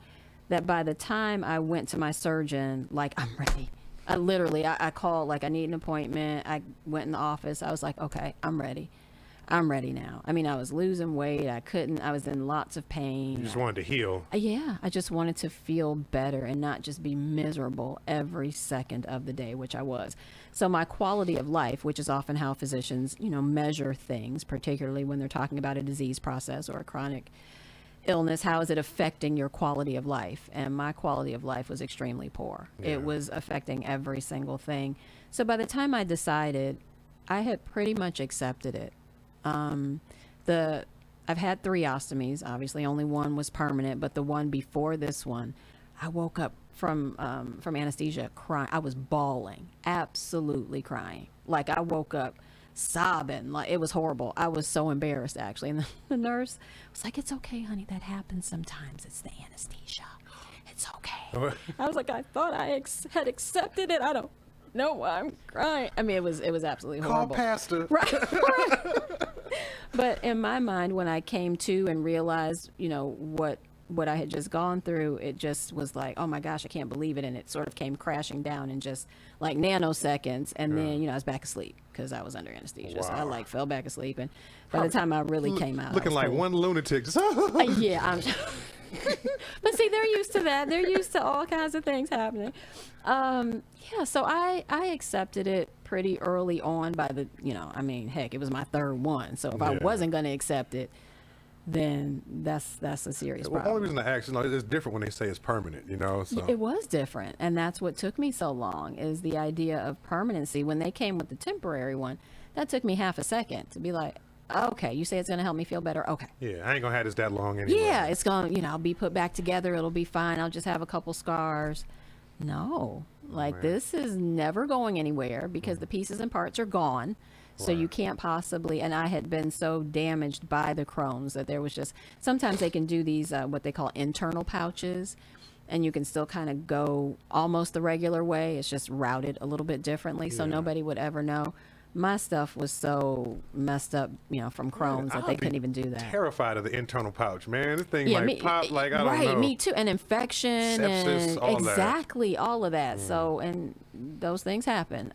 Speaker 1: that by the time I went to my surgeon, like, I'm ready. I called, like, I need an appointment. I went in the office. I was like, okay, I'm ready. I'm ready now. I mean, I was losing weight. I was in lots of pain.
Speaker 2: You just wanted to heal.
Speaker 1: Yeah, I just wanted to feel better and not just be miserable every second of the day, which I was. So my quality of life, which is often how physicians, measure things, particularly when they're talking about a disease process or a chronic illness, how is it affecting your quality of life? And my quality of life was extremely poor.
Speaker 2: Yeah.
Speaker 1: It was affecting every single thing. So by the time I decided, I had pretty much accepted it. I've had 3 ostomies. Obviously, only one was permanent, but the one before this one, I woke up from anesthesia crying. I was bawling, absolutely crying. Like, I woke up sobbing. Like, it was horrible. I was so embarrassed, actually. And the nurse was like, "It's okay, honey. That happens sometimes. It's the anesthesia. It's okay." I was like, I thought I had accepted it. I don't know why I'm crying. I mean, it was absolutely
Speaker 2: Call
Speaker 1: horrible.
Speaker 2: Pastor.
Speaker 1: Right. But in my mind, when I came to and realized, what I had just gone through, it just was like, oh my gosh, I can't believe it. And it sort of came crashing down in just like nanoseconds. And then, I was back asleep because I was under anesthesia. So I
Speaker 2: Wow.
Speaker 1: fell back asleep. And by the time I really came out, I
Speaker 2: Looking
Speaker 1: was
Speaker 2: like
Speaker 1: cool.
Speaker 2: one lunatic.
Speaker 1: Yeah, but see, they're used to that. They're used to all kinds of things happening. So I accepted it pretty early on by the, I mean, heck, it was my third one. So if I
Speaker 2: Yeah.
Speaker 1: wasn't going to accept it, then that's a serious
Speaker 2: Well, the
Speaker 1: problem.
Speaker 2: only reason I ask, it's different when they say it's permanent, so.
Speaker 1: It was different, and that's what took me so long, is the idea of permanency. When they came with the temporary one, that took me half a second to be like, okay, you say it's going to help me feel better. Okay.
Speaker 2: Yeah, I ain't gonna have this that long anyway.
Speaker 1: Yeah, it's going to, I'll be put back together. It'll be fine. I'll just have a couple scars. No, like
Speaker 2: Man.
Speaker 1: this is never going anywhere because the pieces and parts are gone. So you
Speaker 2: Right.
Speaker 1: can't possibly, and I had been so damaged by the Crohn's that there was just, sometimes they can do these, what they call internal pouches, and you can still kind of go almost the regular way. It's just routed a little bit differently. So
Speaker 2: Yeah.
Speaker 1: nobody would ever know. My stuff was so messed up, from Crohn's that
Speaker 2: I'd
Speaker 1: they
Speaker 2: be
Speaker 1: couldn't even do that.
Speaker 2: Terrified of the internal pouch, man. This thing
Speaker 1: Yeah,
Speaker 2: pop like I don't
Speaker 1: right,
Speaker 2: know.
Speaker 1: me too. And infection
Speaker 2: Sepsis,
Speaker 1: and
Speaker 2: all that.
Speaker 1: exactly all of that. So, and those things happen.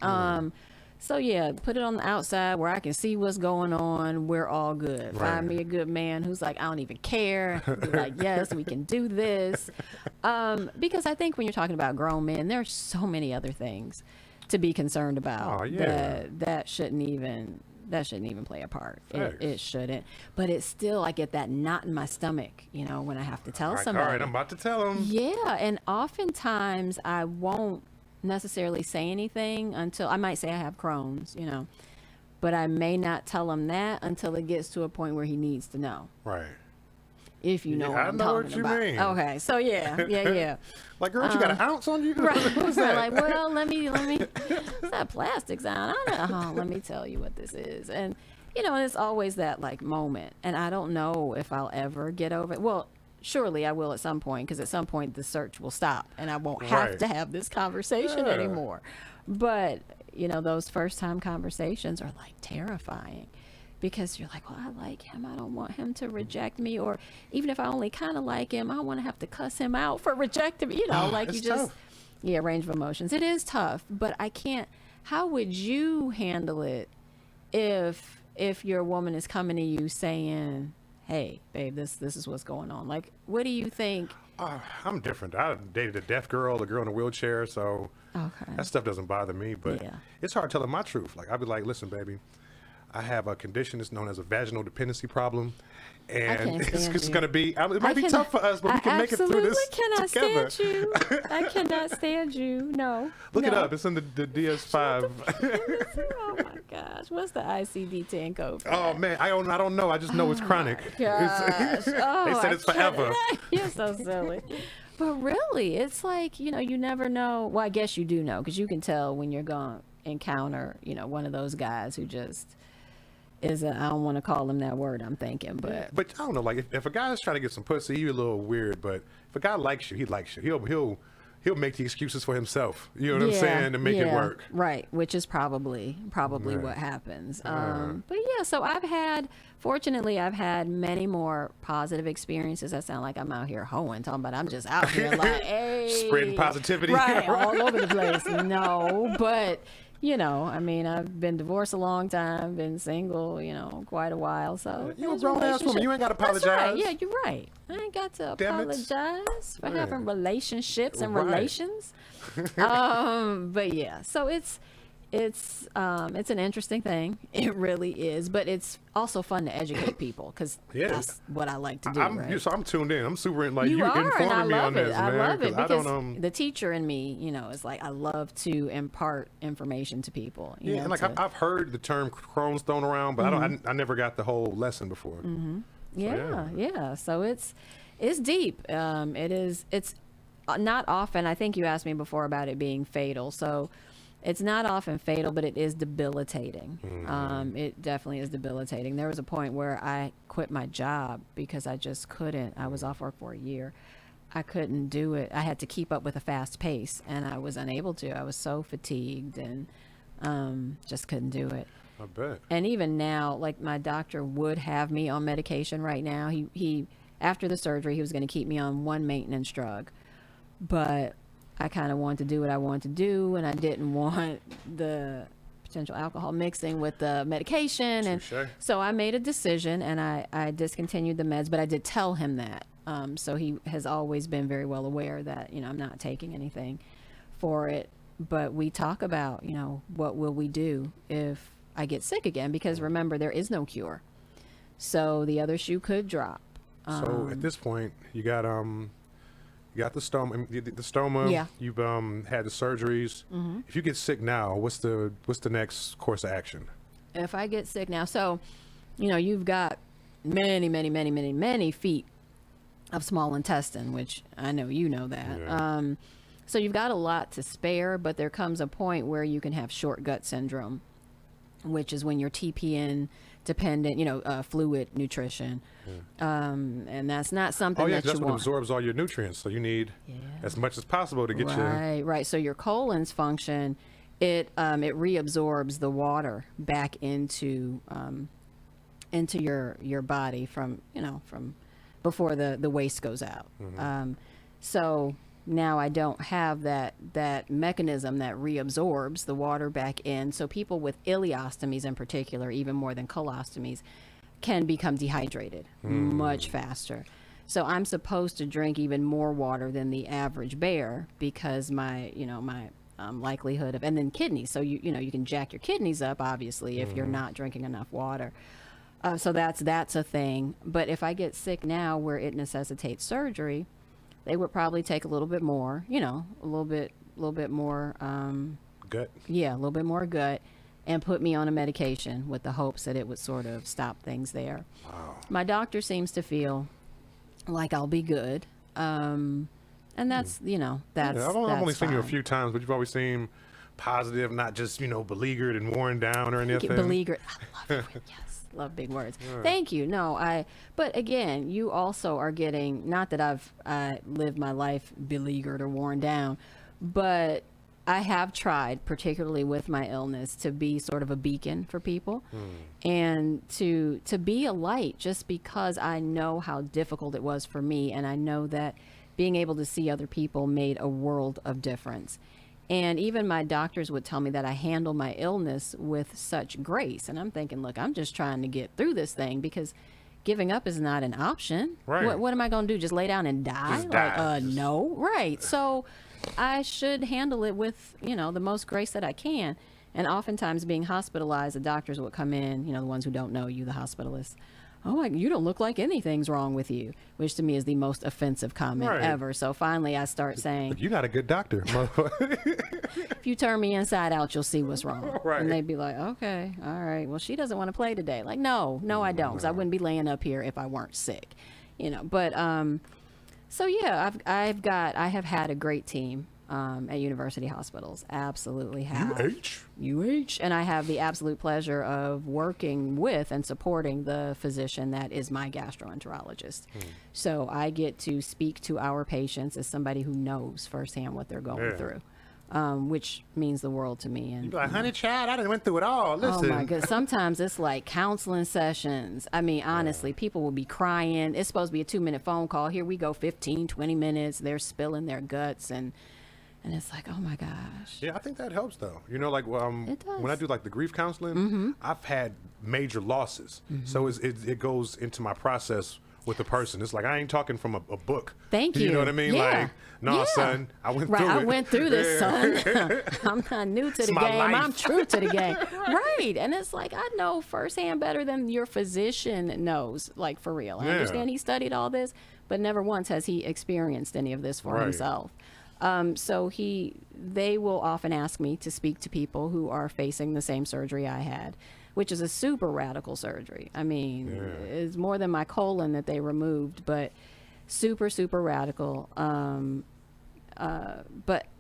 Speaker 1: So yeah, put it on the outside where I can see what's going on. We're all good.
Speaker 2: Right.
Speaker 1: Find me a good man who's like, I don't even care. Be like, yes, we can do this. Because I think when you're talking about grown men, there's so many other things to be concerned about
Speaker 2: Oh, yeah.
Speaker 1: that shouldn't even play a part.
Speaker 2: Facts.
Speaker 1: It shouldn't. But it's still, I get that knot in my stomach, when I have to tell
Speaker 2: Like,
Speaker 1: somebody.
Speaker 2: all right, I'm about to tell him.
Speaker 1: Yeah, and oftentimes I won't necessarily say anything until I might say I have Crohn's, but I may not tell him that until it gets to a point where he needs to know.
Speaker 2: Right.
Speaker 1: If you know
Speaker 2: Yeah,
Speaker 1: what
Speaker 2: I
Speaker 1: I'm
Speaker 2: know
Speaker 1: talking
Speaker 2: what you
Speaker 1: about.
Speaker 2: mean.
Speaker 1: Okay, so yeah.
Speaker 2: Like, girl, you got an ounce on you?
Speaker 1: Right.
Speaker 2: What's
Speaker 1: So
Speaker 2: that?
Speaker 1: like, well, let me. It's that plastic sound. I don't know. Let me tell you what this is. And and it's always that like moment. And I don't know if I'll ever get over it. Well, surely I will at some point, because at some point the search will stop and I won't have
Speaker 2: Right.
Speaker 1: to have this conversation
Speaker 2: Yeah.
Speaker 1: anymore. But those first time conversations are like terrifying. Because you're like, well, I like him. I don't want him to reject me. Or even if I only kind of like him, I don't want to have to cuss him out for rejecting me. Like
Speaker 2: It's
Speaker 1: you just,
Speaker 2: tough.
Speaker 1: yeah, range of emotions. It is tough, but I can't. How would you handle it if your woman is coming to you saying, hey, babe, this is what's going on? Like, what do you think?
Speaker 2: I'm different. I dated a deaf girl, a girl in a wheelchair, so
Speaker 1: Okay.
Speaker 2: that stuff doesn't bother me. But
Speaker 1: Yeah.
Speaker 2: it's hard telling my truth. Like, I'd be like, listen, baby, I have a condition that's known as a vaginal dependency problem. And
Speaker 1: can't
Speaker 2: it's
Speaker 1: stand
Speaker 2: just
Speaker 1: you.
Speaker 2: going to be, it might be
Speaker 1: can-
Speaker 2: tough for us, but we can make it through this
Speaker 1: cannot
Speaker 2: together.
Speaker 1: stand you. I cannot stand you. No.
Speaker 2: Look it
Speaker 1: no.
Speaker 2: up. It's in the DS5.
Speaker 1: Oh my gosh. What's the ICD-10 code for
Speaker 2: Oh
Speaker 1: that?
Speaker 2: man, I don't know. I just know it's chronic.
Speaker 1: Gosh. Oh,
Speaker 2: They said
Speaker 1: I
Speaker 2: it's forever.
Speaker 1: can't- You're so silly. But really, it's like, you never know. Well, I guess you do know, because you can tell when you're going to encounter, one of those guys who just is I don't want to call him that word, I'm thinking, but
Speaker 2: But I don't know. Like if a guy's trying to get some pussy, you're a little weird. But if a guy likes you, he likes you. He'll make the excuses for himself. You know what I'm saying, to make it work.
Speaker 1: Right, which is probably what happens. But yeah, so fortunately, I've had many more positive experiences. I sound like I'm out here hoeing, talking about I'm just out here like, hey.
Speaker 2: Spreading positivity.
Speaker 1: Right, all over the place. No, but, I mean, I've been divorced a long time, been single, quite a while. So
Speaker 2: You a
Speaker 1: those
Speaker 2: grown-ass woman. You ain't gotta
Speaker 1: relationships- That's right.
Speaker 2: apologize.
Speaker 1: Yeah, you're right. I ain't got to
Speaker 2: Damn it.
Speaker 1: apologize for
Speaker 2: Yeah.
Speaker 1: having relationships and
Speaker 2: Right.
Speaker 1: relations. But yeah, so it's an interesting thing. It really is, but it's also fun to educate people, because
Speaker 2: Yeah.
Speaker 1: that's what I like to do. right?
Speaker 2: So I'm tuned in. I'm super in. Like
Speaker 1: You
Speaker 2: you
Speaker 1: are, and I
Speaker 2: informing me on
Speaker 1: love it.
Speaker 2: this,
Speaker 1: I
Speaker 2: man.
Speaker 1: love it
Speaker 2: 'cause I
Speaker 1: because
Speaker 2: don't
Speaker 1: the teacher in me, is like I love to impart information to people. You
Speaker 2: Yeah,
Speaker 1: know,
Speaker 2: and like
Speaker 1: to-
Speaker 2: I've heard the term Crohn's thrown around, but I never got the whole lesson before.
Speaker 1: yeah. So it's deep. It's not often. I think you asked me before about it being fatal. So it's not often fatal, but it is debilitating. It definitely is debilitating. There was a point where I quit my job because I just couldn't. I was off work for a year. I couldn't do it. I had to keep up with a fast pace, and I was unable to. I was so fatigued and just couldn't do it.
Speaker 2: I bet.
Speaker 1: And even now, like my doctor would have me on medication right now. He after the surgery, he was going to keep me on one maintenance drug, but I kind of wanted to do what I wanted to do, and I didn't want the potential alcohol mixing with the medication. And
Speaker 2: Touche.
Speaker 1: so I made a decision, and I discontinued the meds, but I did tell him that. So he has always been very well aware that, I'm not taking anything for it. but we talk about, what will we do if I get sick again? Because remember, there is no cure. So the other shoe could drop.
Speaker 2: So at this point, you got the stoma. The stoma.
Speaker 1: Yeah.
Speaker 2: You've had the surgeries. If you get sick now, what's the next course of action?
Speaker 1: If I get sick now, so you've got many, many, many, many, many feet of small intestine, which I know you know that.
Speaker 2: Yeah.
Speaker 1: So you've got a lot to spare, but there comes a point where you can have short gut syndrome, which is when you're TPN dependent, fluid nutrition. And that's not something that
Speaker 2: that's
Speaker 1: you
Speaker 2: what
Speaker 1: want.
Speaker 2: absorbs all your nutrients. So you need as much as possible to get
Speaker 1: Right. So your colon's function, it reabsorbs the water back into your body from before the waste goes out. So now I don't have that mechanism that reabsorbs the water back in. So people with ileostomies in particular, even more than colostomies, can become dehydrated much faster. So I'm supposed to drink even more water than the average bear because my likelihood of, and then kidneys. So you can jack your kidneys up, obviously, if you're not drinking enough water. So that's a thing. But if I get sick now where it necessitates surgery, they would probably take a little bit more, a little bit more,
Speaker 2: gut.
Speaker 1: Yeah, a little bit more gut, and put me on a medication with the hopes that it would sort of stop things there.
Speaker 2: Wow.
Speaker 1: My doctor seems to feel like I'll be good. And that's, that's,
Speaker 2: I've only seen you a
Speaker 1: fine.
Speaker 2: few times, but you've always seemed positive, not just, beleaguered and worn down or anything.
Speaker 1: Beleaguered. I love it. Yes. Love big words. Thank you. No, but again, you also are getting, not that I lived my life beleaguered or worn down, but I have tried, particularly with my illness, to be sort of a beacon for people and to be a light, just because I know how difficult it was for me. And I know that being able to see other people made a world of difference. And even my doctors would tell me that I handle my illness with such grace. And I'm thinking, look, I'm just trying to get through this thing, because giving up is not an option.
Speaker 2: Right.
Speaker 1: What am I going to do? Just lay down and die?
Speaker 2: Just die.
Speaker 1: No. Right. So I should handle it with, the most grace that I can. And oftentimes being hospitalized, the doctors would come in, the ones who don't know you, the hospitalists. Oh, you don't look like anything's wrong with you, which to me is the most offensive comment ever. So finally I start saying,
Speaker 2: You're not a good doctor.
Speaker 1: if you turn me inside out, you'll see what's wrong.
Speaker 2: Right.
Speaker 1: And they'd be like, okay, all right. Well, she doesn't want to play today. Like, no, I don't. 'Cause I wouldn't be laying up here if I weren't sick, But, so yeah, I have had a great team. At university hospitals, absolutely have. UH. And I have the absolute pleasure of working with and supporting the physician that is my gastroenterologist. So I get to speak to our patients as somebody who knows firsthand what they're going through, which means the world to me. And
Speaker 2: You're like, honey, child, I done went through it all. Listen.
Speaker 1: oh my God, sometimes it's like counseling sessions. I mean, honestly, people will be crying. It's supposed to be a 2-minute phone call. Here we go, 15, 20 minutes. They're spilling their guts and it's like, oh my gosh.
Speaker 2: Yeah, I think that helps though. It does.
Speaker 1: When
Speaker 2: I do like the grief counseling, I've had major losses, so it goes into my process with the person. It's like I ain't talking from a book.
Speaker 1: Thank you.
Speaker 2: You know what I mean?
Speaker 1: Yeah.
Speaker 2: Like, no, son, I went through it.
Speaker 1: I went through this, son. I'm not new to the
Speaker 2: my
Speaker 1: game.
Speaker 2: life.
Speaker 1: I'm true to the game. Right. And it's like, I know firsthand better than your physician knows, like for real. I understand he studied all this, but never once has he experienced any of this for himself. So they will often ask me to speak to people who are facing the same surgery I had, which is a super radical surgery. I mean, it's more than my colon that they removed, but super, super radical. But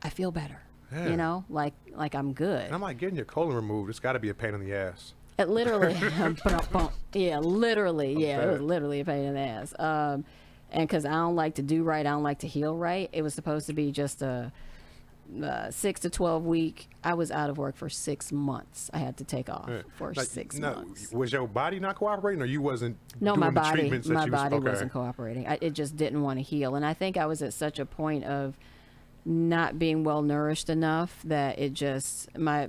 Speaker 1: I feel better, like I'm good.
Speaker 2: And I'm like, getting your colon removed, it's got to be a pain in the ass.
Speaker 1: It literally, literally, it was literally a pain in the ass. And because I don't like to do right, I don't like to heal right. It was supposed to be just a 6 to 12 week. I was out of work for 6 months. I had to take off for 6 months.
Speaker 2: Was your body not cooperating, or you wasn't
Speaker 1: No,
Speaker 2: doing
Speaker 1: my
Speaker 2: the
Speaker 1: body,
Speaker 2: treatments that
Speaker 1: my
Speaker 2: you
Speaker 1: body
Speaker 2: was,
Speaker 1: wasn't cooperating. It just didn't want to heal. And I think I was at such a point of not being well nourished enough that it just, my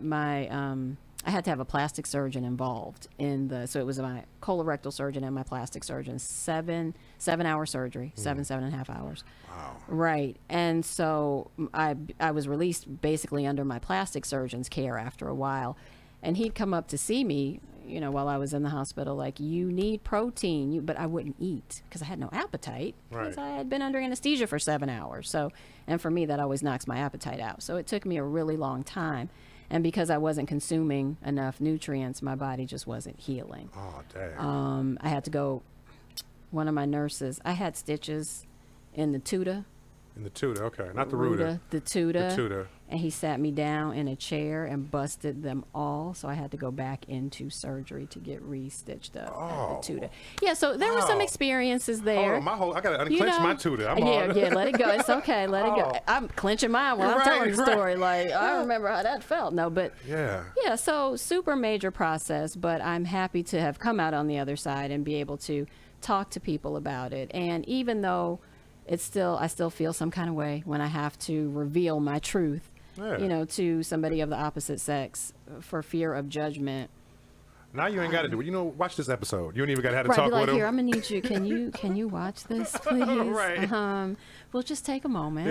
Speaker 1: I had to have a plastic surgeon involved so it was my colorectal surgeon and my plastic surgeon, 7-hour surgery, 7.5 hours.
Speaker 2: Wow.
Speaker 1: Right. And so I was released basically under my plastic surgeon's care after a while. And he'd come up to see me, while I was in the hospital, like, you need protein. But I wouldn't eat because I had no appetite because
Speaker 2: Right.
Speaker 1: I had been under anesthesia for 7 hours. So, and for me, that always knocks my appetite out. So it took me a really long time. And because I wasn't consuming enough nutrients, my body just wasn't healing.
Speaker 2: Oh, dang.
Speaker 1: I had to go, one of my nurses, I had stitches in the tuta.
Speaker 2: In the tuta, okay. Not the ruta.
Speaker 1: The tuta.
Speaker 2: The tuta.
Speaker 1: And he sat me down in a chair and busted them all. So I had to go back into surgery to get re-stitched up at the tuta. Yeah, so there were some
Speaker 2: Wow.
Speaker 1: experiences
Speaker 2: Hold
Speaker 1: there.
Speaker 2: on, I gotta unclench my tuta.
Speaker 1: Yeah, let it go. It's okay, let it go.
Speaker 2: Oh.
Speaker 1: I'm clenching mine while I'm telling the
Speaker 2: Right.
Speaker 1: story. Like, I remember how that felt. No, but
Speaker 2: Yeah.
Speaker 1: yeah, so super major process, but I'm happy to have come out on the other side and be able to talk to people about it. And even though I still feel some kind of way when I have to reveal my truth,
Speaker 2: Yeah.
Speaker 1: to somebody of the opposite sex for fear of judgment.
Speaker 2: Now you ain't got to do it. Watch this episode. You ain't even got to have to
Speaker 1: Right,
Speaker 2: talk
Speaker 1: be like,
Speaker 2: with
Speaker 1: here,
Speaker 2: him.
Speaker 1: I'm gonna need you. Can you watch this, please?
Speaker 2: Right.
Speaker 1: We'll just take a moment.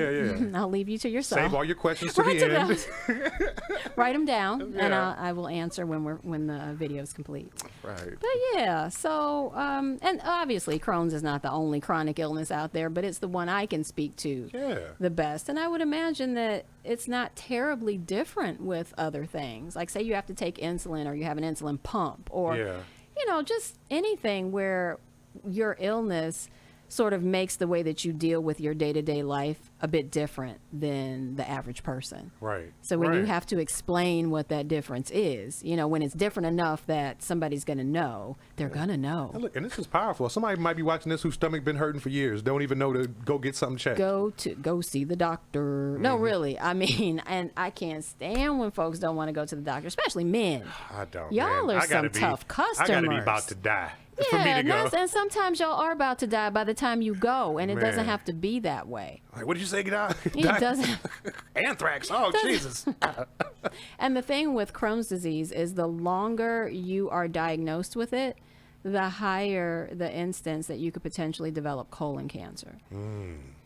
Speaker 2: Yeah.
Speaker 1: I'll leave you to yourself.
Speaker 2: Save all your questions to
Speaker 1: Write
Speaker 2: the
Speaker 1: them
Speaker 2: end.
Speaker 1: Write them down, and
Speaker 2: Yeah.
Speaker 1: I will answer when the video is complete.
Speaker 2: Right.
Speaker 1: But yeah, so and obviously Crohn's is not the only chronic illness out there, but it's the one I can speak to
Speaker 2: Yeah.
Speaker 1: the best. And I would imagine that it's not terribly different with other things. Like, say you have to take insulin, or you have an insulin pump, or
Speaker 2: Yeah.
Speaker 1: just anything where your illness sort of makes the way that you deal with your day-to-day life a bit different than the average person.
Speaker 2: Right.
Speaker 1: So when you
Speaker 2: Right.
Speaker 1: have to explain what that difference is, when it's different enough that somebody's going to know, they're going to know.
Speaker 2: And look, and this is powerful. Somebody might be watching this whose stomach been hurting for years. Don't even know to go get something checked.
Speaker 1: Go see the doctor. No, really. I mean, and I can't stand when folks don't want to go to the doctor, especially men.
Speaker 2: I don't.
Speaker 1: Y'all
Speaker 2: man.
Speaker 1: are
Speaker 2: I gotta
Speaker 1: some
Speaker 2: be,
Speaker 1: tough
Speaker 2: I gotta be
Speaker 1: customers.
Speaker 2: about to die for me
Speaker 1: Yeah,
Speaker 2: to go.
Speaker 1: and sometimes y'all are about to die by the time you go, and it doesn't
Speaker 2: Man.
Speaker 1: have to be that way.
Speaker 2: Like, what did you say, get out?
Speaker 1: It doesn't.
Speaker 2: Anthrax. Oh, Jesus.
Speaker 1: And the thing with Crohn's disease is the longer you are diagnosed with it, the higher the instance that you could potentially develop colon cancer.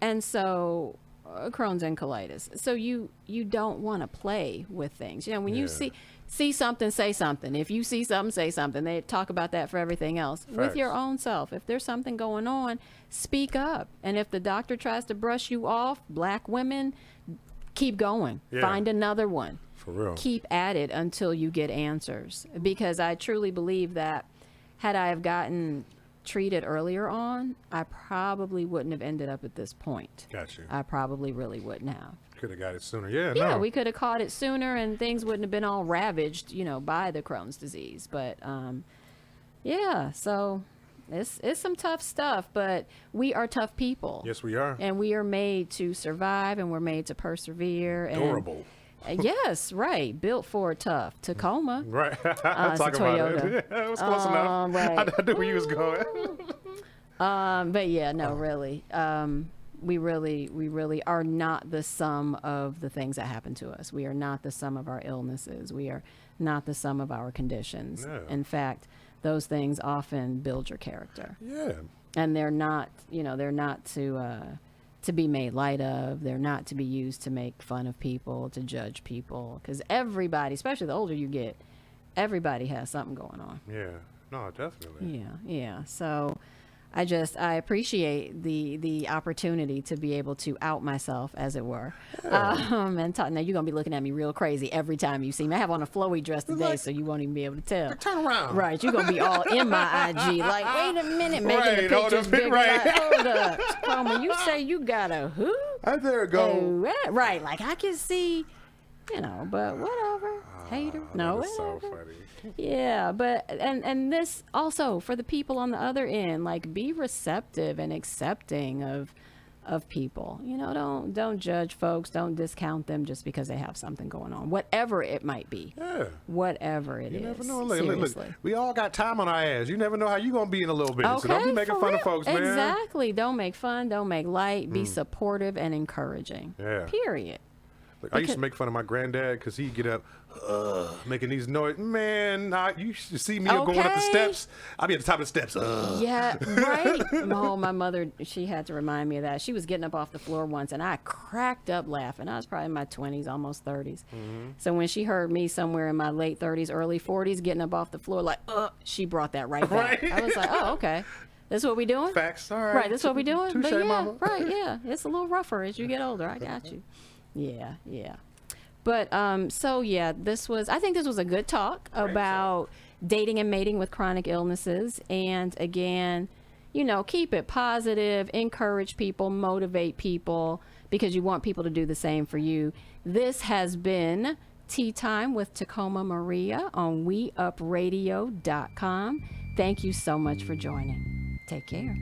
Speaker 1: And so Crohn's and colitis. So you don't want to play with things. When you
Speaker 2: Yeah.
Speaker 1: see something, say something. If you see something, say something. They talk about that for everything else. With your
Speaker 2: Facts.
Speaker 1: own self, if there's something going on, speak up. And if the doctor tries to brush you off, black women, keep going.
Speaker 2: Yeah.
Speaker 1: Find another one.
Speaker 2: For real.
Speaker 1: Keep at it until you get answers, because I truly believe that had I have gotten treated earlier on, I probably wouldn't have ended up at this point.
Speaker 2: Got you.
Speaker 1: I probably really wouldn't have.
Speaker 2: Could have got it sooner. Yeah,
Speaker 1: Yeah,
Speaker 2: no.
Speaker 1: we could have caught it sooner and things wouldn't have been all ravaged, by the Crohn's disease. But yeah, so it's some tough stuff, but we are tough people.
Speaker 2: Yes, we are.
Speaker 1: And we are made to survive, and we're made to persevere. And
Speaker 2: Durable.
Speaker 1: Yes, right. Built for tough. Tacoma.
Speaker 2: Right.
Speaker 1: it's a
Speaker 2: Talking about
Speaker 1: Toyota.
Speaker 2: it. Yeah, it was close enough.
Speaker 1: Right.
Speaker 2: I knew where you was going.
Speaker 1: But yeah, no, really. We really are not the sum of the things that happen to us. We are not the sum of our illnesses. We are not the sum of our conditions.
Speaker 2: Yeah.
Speaker 1: In fact, those things often build your character.
Speaker 2: Yeah.
Speaker 1: And they're not, they're not to be made light of. They're not to be used to make fun of people, to judge people. Because everybody, especially the older you get, everybody has something going on.
Speaker 2: Yeah. No, definitely.
Speaker 1: Yeah. So I appreciate the opportunity to be able to out myself, as it were. And talk, now you're going to be looking at me real crazy every time you see me. I have on a flowy dress today,
Speaker 2: like-
Speaker 1: so you won't even be able to tell.
Speaker 2: Turn around.
Speaker 1: Right, you're going to be all in my IG. Like, wait a minute, making
Speaker 2: Right,
Speaker 1: the
Speaker 2: hold
Speaker 1: pictures
Speaker 2: up,
Speaker 1: bigger.
Speaker 2: right.
Speaker 1: Like, hold up. Come you say you got a who?
Speaker 2: There it go.
Speaker 1: Oh, right, like I can see, but whatever. Hater. No,
Speaker 2: That is
Speaker 1: whatever.
Speaker 2: so funny.
Speaker 1: Yeah, but and this also for the people on the other end, like, be receptive and accepting of people. Don't judge folks, don't discount them just because they have something going on, whatever it might be.
Speaker 2: Yeah.
Speaker 1: Whatever it
Speaker 2: You
Speaker 1: is.
Speaker 2: never know. Look,
Speaker 1: Seriously.
Speaker 2: we all got time on our ass. You never know how you gonna be in a little bit.
Speaker 1: Okay,
Speaker 2: So don't be making
Speaker 1: for
Speaker 2: fun
Speaker 1: real.
Speaker 2: of folks, man.
Speaker 1: Exactly. Don't make fun. Don't make light. Be supportive and encouraging.
Speaker 2: Yeah.
Speaker 1: Period.
Speaker 2: Like, I used to make fun of my granddad because he'd get up, making these noise. Man, you should see me going up the steps. I'd be at the top of the steps.
Speaker 1: Yeah, right. Oh, my mother, she had to remind me of that. She was getting up off the floor once, and I cracked up laughing. I was probably in my 20s, almost 30s. So when she heard me somewhere in my late 30s, early 40s, getting up off the floor, like, she brought that right back. I was like, oh, okay. That's what we doing?
Speaker 2: Facts, all right.
Speaker 1: Right, that's what we doing?
Speaker 2: Touche,
Speaker 1: But yeah,
Speaker 2: mama.
Speaker 1: right, yeah. It's a little rougher as you get older. I got you. Yeah, yeah. But so yeah, I think this was a good talk about dating and mating with chronic illnesses. And again, keep it positive, encourage people, motivate people, because you want people to do the same for you. This has been Tea Time with Tacoma Maria on WeUpRadio.com. Thank you so much for joining. Take care.